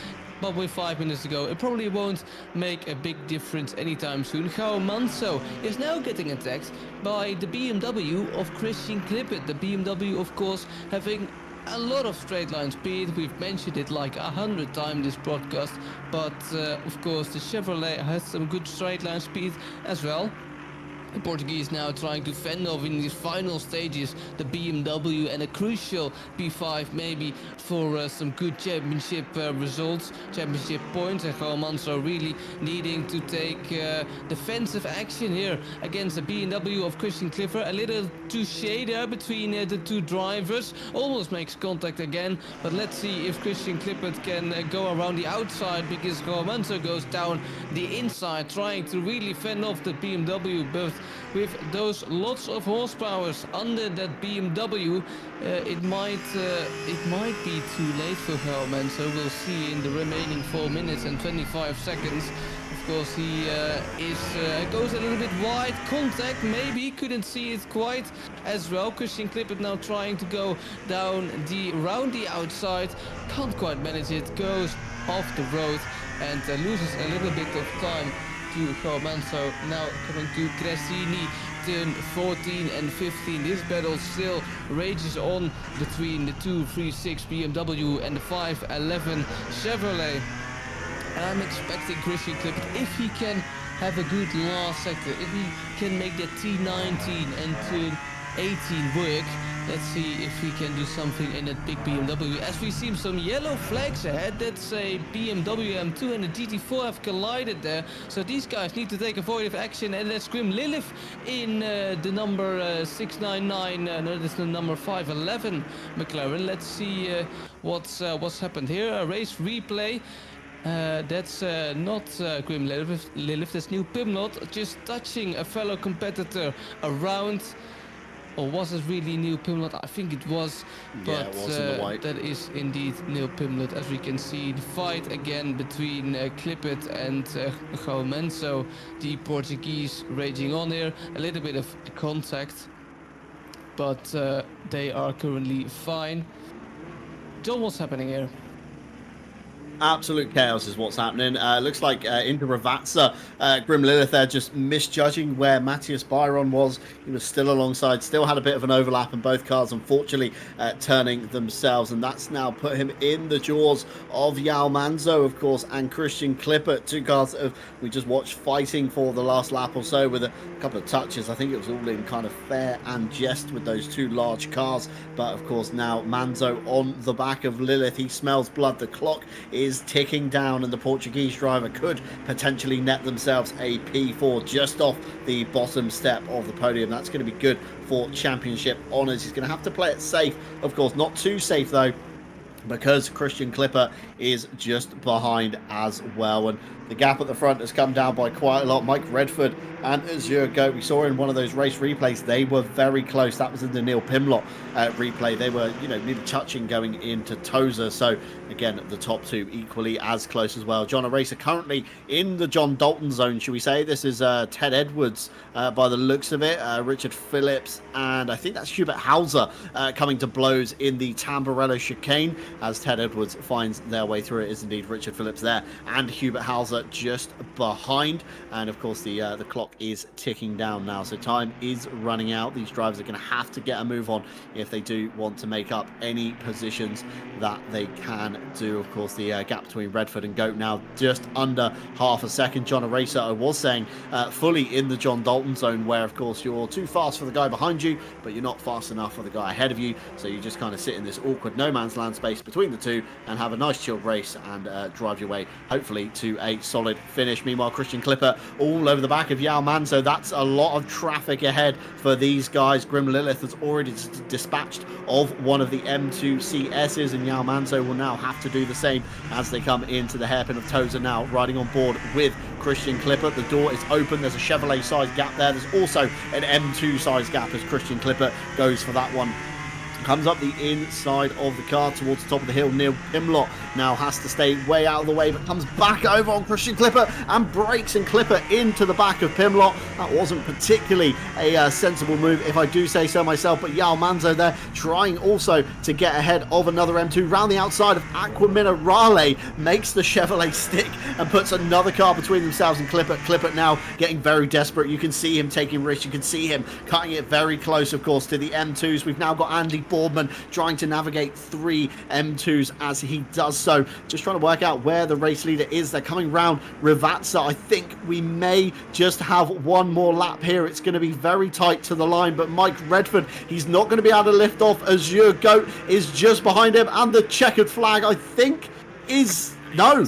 But with 5 minutes to go, it probably won't make a big difference anytime soon. João Manso is now getting attacked by the BMW of Christian Clippert. The BMW, of course, having a lot of straight line speed. We've mentioned it like 100 times this broadcast. But, of course, the Chevrolet has some good straight line speed as well. The Portuguese now trying to fend off in these final stages the BMW, and a crucial P5 maybe for some good championship results, championship points, and João Manso really needing to take defensive action here against the BMW of Christian Clifford. A little touche there between the two drivers, almost makes contact again, but let's see if Christian Clifford can go around the outside, because João Manso goes down the inside trying to really fend off the BMW, but with those lots of horsepower under that BMW, it might be too late for João, so we'll see in the remaining 4 minutes and 25 seconds. Of course, he goes a little bit wide. Contact, maybe, couldn't see it quite as well. Christian Clippert now trying to go down around the outside, can't quite manage it, goes off the road and loses a little bit of time to João Manso. Now coming to Gresini, turn 14 and 15. This battle still rages on between the 236 BMW and the 511 Chevrolet. And I'm expecting Christian Clippert, if he can have a good last sector, if he can make that T19 and turn 18 work, let's see if he can do something in that big BMW. As we see some yellow flags ahead, that's a BMW M2 and a GT4 have collided there. So these guys need to take avoidtive action, and let's Grim Lilith in the number 699, no, that's the number 511 McLaren. Let's see what's happened here. A race replay. That's not Grim Lilith, that's Neil Pimlott just touching a fellow competitor around. Or was it really Neil Pimlott? I think it was, but yeah, it was in the white. That is indeed Neil Pimlott. As we can see, the fight again between Clippert and João Manso, the Portuguese raging on here. A little bit of contact, but they are currently fine. John, what's happening here? Absolute chaos is what's happening. Looks like into Ravazza, Grim Lilith there just misjudging where Matthias Byron was. He was still alongside, still had a bit of an overlap, and both cars unfortunately turning themselves, and that's now put him in the jaws of João Manso, of course, and Christian Clippert. Two cars that we just watched fighting for the last lap or so with a couple of touches. I think it was all in kind of fair and jest with those two large cars, but of course now Manso on the back of Lilith. He smells blood. The clock is ticking down, and the Portuguese driver could potentially net themselves a P4 just off the bottom step of the podium. That's going to be good for championship honours. He's going to have to play it safe, of course, not too safe though, because Christian Clippert is just behind as well, and the gap at the front has come down by quite a lot. Mike Redford and Azure Goat. We saw in one of those race replays, they were very close. That was in the Neil Pimlott replay. They were, nearly touching going into Tozer. So again, the top two equally as close as well. John O'Racer currently in the John Dalton zone, should we say. This is Ted Edwards by the looks of it. Richard Phillips, and I think that's Hubert Hauser coming to blows in the Tamburello chicane as Ted Edwards finds their way through. It is indeed Richard Phillips there and Hubert Hauser just behind. And of course, the clock is ticking down now, so time is running out. These drivers are going to have to get a move on if they do want to make up any positions that they can do. Of course, the gap between Redford and Goat now just under half a second. John O'Racer, I was saying, fully in the John Dalton zone, where of course you're too fast for the guy behind you, but you're not fast enough for the guy ahead of you, so you just kind of sit in this awkward no man's land space between the two and have a nice chilled race and drive your way hopefully to a solid finish. Meanwhile, Christian Clipper all over the back of Yao Manzo. That's a lot of traffic ahead for these guys. Grim Lilith has already dispatched of one of the M2 CSs, and Yao Manzo will now have to do the same as they come into the hairpin of Tozer now, riding on board with Christian Clipper. The door is open. There's a Chevrolet size gap there. There's also an M2 size gap as Christian Clipper goes for that one. Comes up the inside of the car towards the top of the hill. Neil Pimlott now has to stay way out of the way, but comes back over on Christian Clipper and breaks and Clipper into the back of Pimlott. That wasn't particularly a sensible move, if I do say so myself, but Yao Manzo there trying also to get ahead of another M2 round the outside of Aquamina. Raleigh makes the Chevrolet stick and puts another car between themselves and Clipper. Clipper now getting very desperate. You can see him taking risks. You can see him cutting it very close, of course, to the M2s. We've now got Andy Boardman trying to navigate 3 M2s as he does so. Just trying to work out where the race leader is. They're coming round Rivazza. I think we may just have one more lap here. It's going to be very tight to the line, but Mike Redford, he's not going to be able to lift off. Azure Goat is just behind him, and the checkered flag, I think, is... No,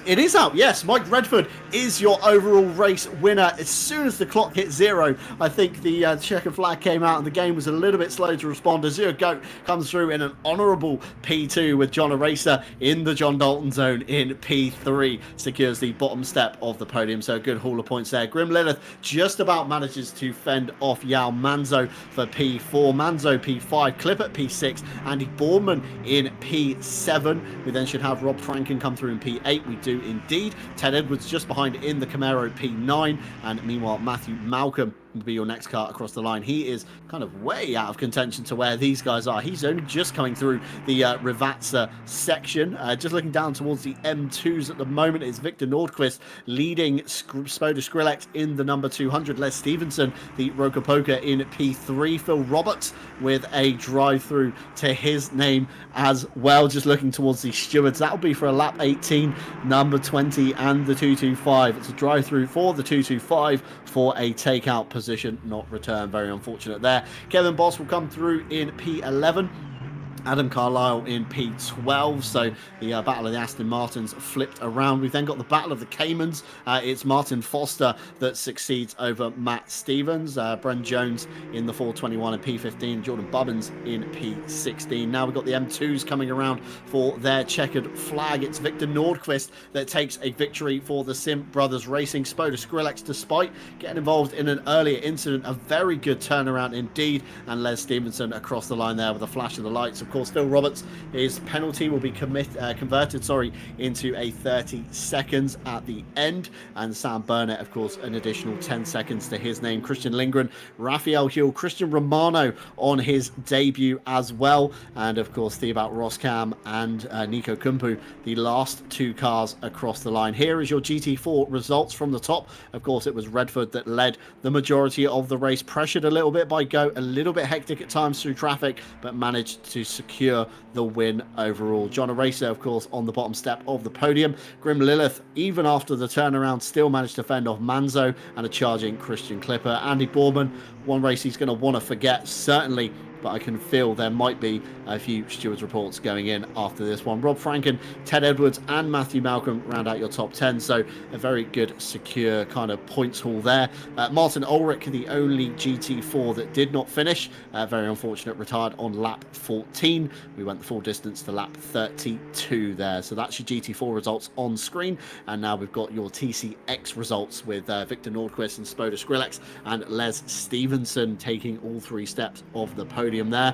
it is out. Yes, Mike Redford is your overall race winner. As soon as the clock hit 0, I think the checkered flag came out and the game was a little bit slow to respond. Azure Goat comes through in an honourable P2 with John O'Racer in the John Dalton zone in P3. Secures the bottom step of the podium, so a good haul of points there. Grim Lilith just about manages to fend off Yao Manzo for P4. Manzo P5, Clip at P6, Andy Boardman in P7. We then should have Rob Franken come through in P8. We do indeed. Ted Edwards just behind in the Camaro P9, and meanwhile Matthew Malcolm will be your next car across the line. He is kind of way out of contention to where these guys are. He's only just coming through the Rivazza section. Just looking down towards the M2s at the moment is Victor Nordquist leading Spoda Skrillex in the number 200. Les Stevenson, the Roca Poker in P3. Phil Roberts with a drive-through to his name as well. Just looking towards the stewards. That'll be for a lap 18, number 20 and the 225. It's a drive-through for the 225 for a takeout position, not return. Very unfortunate there. Kevin Boss will come through in P11. Adam Carlisle in P12, so the Battle of the Aston Martins flipped around. We've then got the Battle of the Caymans. It's Martin Foster that succeeds over Matt Stevens. Bren Jones in the 421 and P15. Jordan Bubbins in P16. Now we've got the M2s coming around for their checkered flag. It's Victor Nordquist that takes a victory for the Sim Brothers Racing. Spoda Skrillex, despite getting involved in an earlier incident, a very good turnaround indeed. And Les Stevenson across the line there with a flash of the lights. Of course, Phil Roberts, his penalty will be converted into a 30 seconds at the end, and Sam Burnett, of course, an additional 10 seconds to his name. Christian Lindgren, Raphael Hill, Christian Romano on his debut as well, and of course Theobald Roskam and Nico Kumpu, the last 2 cars across the line. Here is your GT4 results from the top. Of course, it was Redford that led the majority of the race, pressured a little bit by Goat, a little bit hectic at times through traffic, but managed to secure the win overall. John O'Racer, of course, on the bottom step of the podium. Grim Lilith, even after the turnaround, still managed to fend off Manzo and a charging Christian Clipper. Andy Boardman, one race he's going to want to forget, certainly but I can feel there might be a few stewards reports going in after this one. Rob Franken, Ted Edwards, and Matthew Malcolm round out your top 10, so a very good, secure kind of points haul there. Martin Ulrich, the only GT4 that did not finish, very unfortunate, retired on lap 14. We went the full distance to lap 32 there. So that's your GT4 results on screen. And now we've got your TCX results with Victor Nordquist and Spoda Skrillex and Les Stevenson taking all 3 steps of the podium there.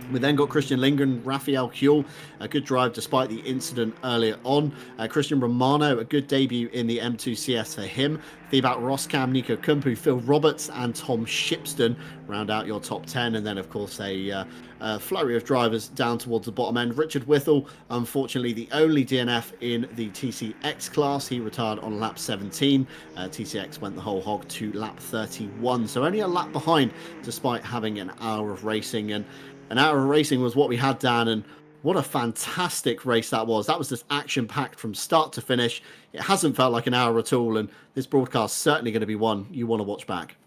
We then got Christian Lingen, Raphael Kuhl, a good drive despite the incident earlier on. Christian Romano, a good debut in the M2CS for him. Thibaut Roskam, Nico Kumpu, Phil Roberts, and Tom Shipston round out your top 10. And then, of course, a flurry of drivers down towards the bottom end. Richard Whittle, unfortunately, the only DNF in the TCX class. He retired on lap 17. TCX went the whole hog to lap 31. So only a lap behind despite having an hour of racing. And an hour of racing was what we had, Dan, and what a fantastic race that was. That was just action-packed from start to finish. It hasn't felt like an hour at all, and this broadcast is certainly going to be one you want to watch back.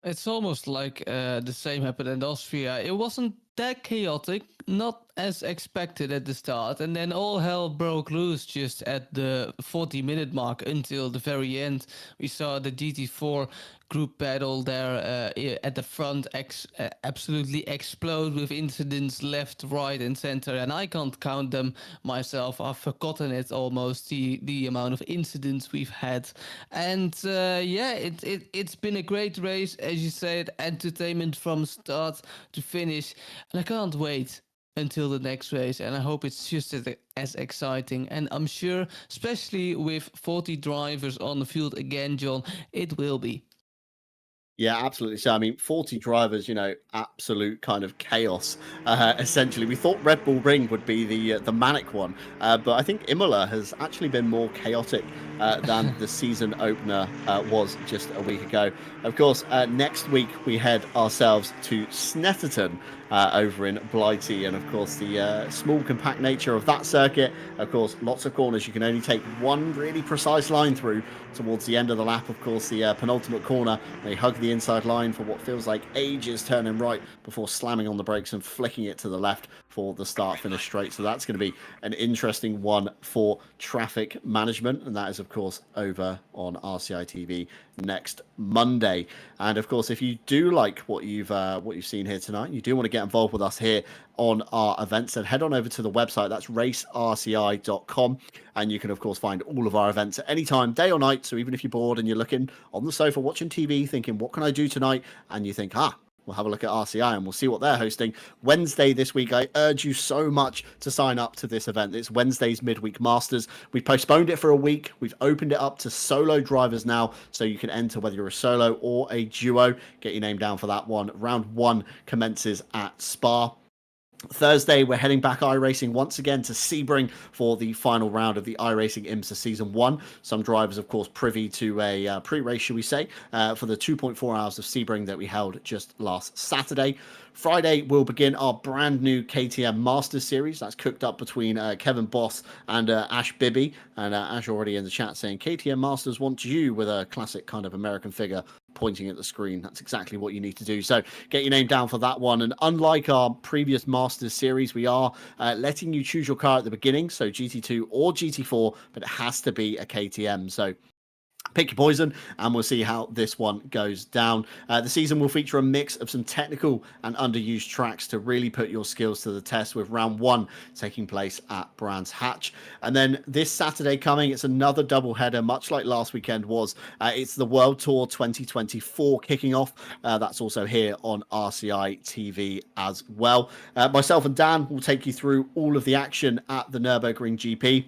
It's almost like the same happened in Austria. It wasn't that chaotic, not as expected at the start, and then all hell broke loose just at the 40-minute mark until the very end. We saw the GT4 group battle there at the front absolutely explode with incidents left, right, and center, and I can't count them myself. I've forgotten it almost, the amount of incidents we've had. And it's been a great race, as you said, entertainment from start to finish, and I can't wait until the next race, and I hope it's just as exciting. And I'm sure, especially with 40 drivers on the field again, John, it will be. Yeah, absolutely. So, I mean, 40 drivers, absolute kind of chaos. Essentially, we thought Red Bull Ring would be the manic one, but I think Imola has actually been more chaotic than the season opener was just a week ago. Of course, next week we head ourselves to Snetterton over in Blighty, and of course the small compact nature of that circuit. Of course, lots of corners. You can only take one really precise line through towards the end of the lap. Of course, the penultimate corner, they hug the inside line for what feels like ages, turning right before slamming on the brakes and flicking it to the left for the start finish straight. So that's going to be an interesting one for traffic management, and that is of course over on RCI TV next Monday. And of course, if you do like what you've seen here tonight, you do want to get involved with us here on our events, then head on over to the website. That's racerci.com, and you can of course find all of our events at any time, day or night. So even if you're bored and you're looking on the sofa watching TV thinking, what can I do tonight, and you think, we'll have a look at RCI and we'll see what they're hosting Wednesday this week. I urge you so much to sign up to this event. It's Wednesday's Midweek Masters. We've postponed it for a week. We've opened it up to solo drivers now, so you can enter whether you're a solo or a duo. Get your name down for that one. Round 1 commences at Spa. Thursday, we're heading back iRacing once again to Sebring for the final round of the iRacing IMSA Season 1. Some drivers, of course, privy to a pre-race, shall we say, for the 2.4 hours of Sebring that we held just last Saturday. Friday, we'll begin our brand new KTM Masters Series. That's cooked up between Kevin Boss and Ash Bibby. And Ash already in the chat saying, KTM Masters wants you, with a classic kind of American figure pointing at the screen. That's exactly what you need to do. So get your name down for that one. And unlike our previous Masters Series, we are letting you choose your car at the beginning. So GT2 or GT4, but it has to be a KTM. So pick your poison, and we'll see how this one goes down. The season will feature a mix of some technical and underused tracks to really put your skills to the test, with round 1 taking place at Brands Hatch. And then this Saturday coming, it's another double header, much like last weekend was. It's the World Tour 2024 kicking off. That's also here on RCI TV as well. Myself and Dan will take you through all of the action at the Nürburgring GP.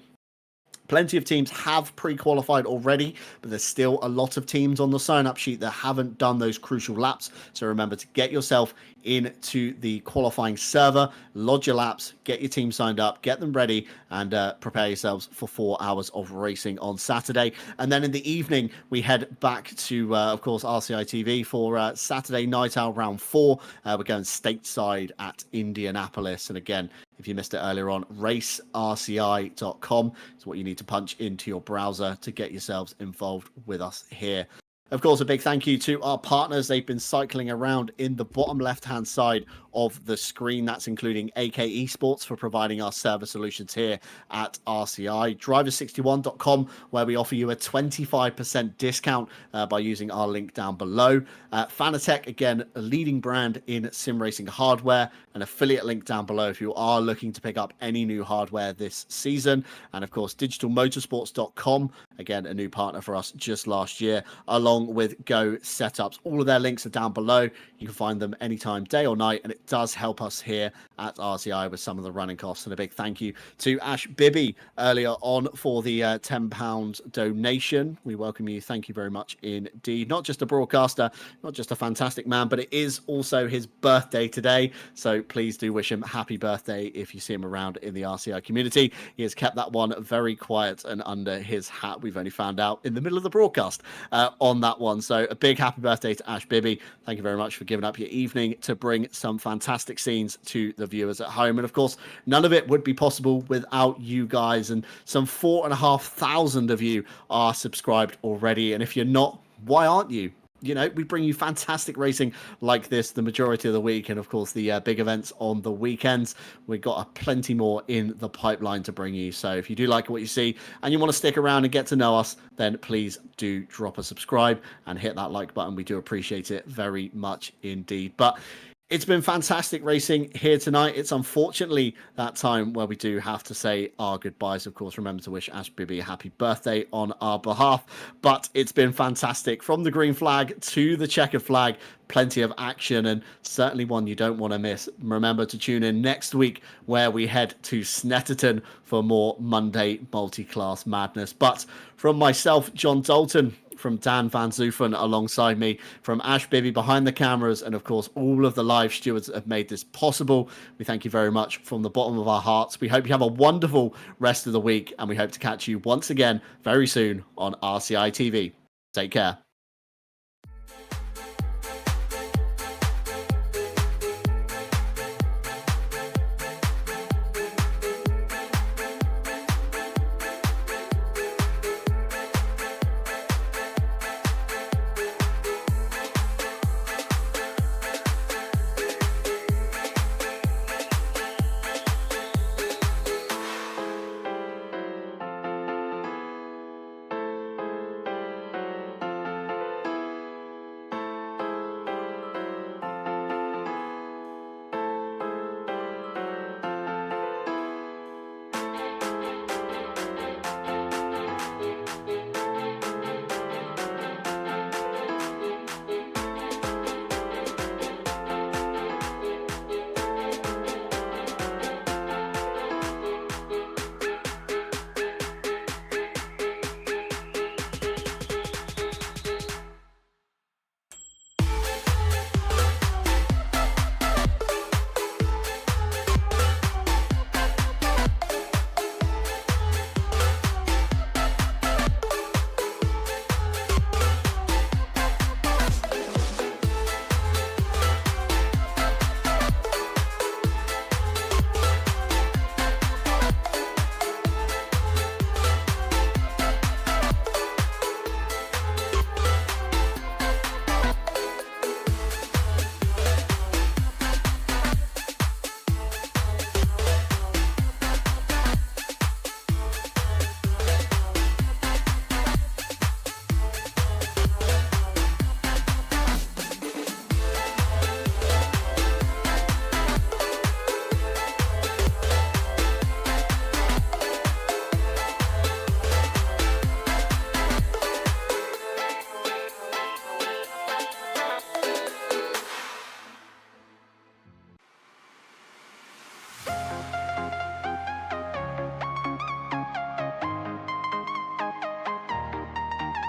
Plenty of teams have pre-qualified already, but there's still a lot of teams on the sign-up sheet that haven't done those crucial laps. So remember to get yourself into the qualifying server, lodge your laps, get your team signed up, get them ready, and prepare yourselves for 4 hours of racing on Saturday. And then in the evening, we head back to, of course, RCI TV for Saturday Night Out Round 4. We're going stateside at Indianapolis. And again, if you missed it earlier on, racerci.com is what you need to punch into your browser to get yourselves involved with us here. Of course, a big thank you to our partners. They've been cycling around in the bottom left-hand side of the screen. That's including AK Esports for providing our server solutions here at RCI. Driver61.com, where we offer you a 25% discount by using our link down below. Fanatec, again, a leading brand in sim racing hardware, an affiliate link down below if you are looking to pick up any new hardware this season. And of course, digitalmotorsports.com, again, a new partner for us just last year, along with Go Setups. All of their links are down below. You can find them anytime, day or night, and it does help us here at RCI with some of the running costs. And a big thank you to Ash Bibby earlier on for the £10 donation. We welcome you. Thank you very much indeed. Not just a broadcaster, not just a fantastic man, but it is also his birthday today. So please do wish him happy birthday if you see him around in the RCI community. He has kept that one very quiet and under his hat. We've only found out in the middle of the broadcast on that one. So a big happy birthday to Ash Bibby. Thank you very much for giving up your evening to bring some fantastic scenes to the viewers at home. And of course, none of it would be possible without you guys. And some 4,500 of you are subscribed already. And if you're not, why aren't you? You know, we bring you fantastic racing like this the majority of the week, and of course the big events on the weekends. We've got plenty more in the pipeline to bring you. So if you do like what you see and you want to stick around and get to know us, then please do drop a subscribe and hit that like button. We do appreciate it very much indeed. But it's been fantastic racing here tonight. It's unfortunately that time where we do have to say our goodbyes. Of course, remember to wish Ash Bibby a happy birthday on our behalf. But it's been fantastic. From the green flag to the checkered flag, plenty of action, and certainly one you don't want to miss. Remember to tune in next week where we head to Snetterton for more Monday multi-class madness. But from myself, John Dalton, from Dan Van Zoofen alongside me, from Ash Bibby behind the cameras, and of course all of the live stewards that have made this possible, we thank you very much from the bottom of our hearts. We hope you have a wonderful rest of the week, and we hope to catch you once again very soon on RCI TV. Take care.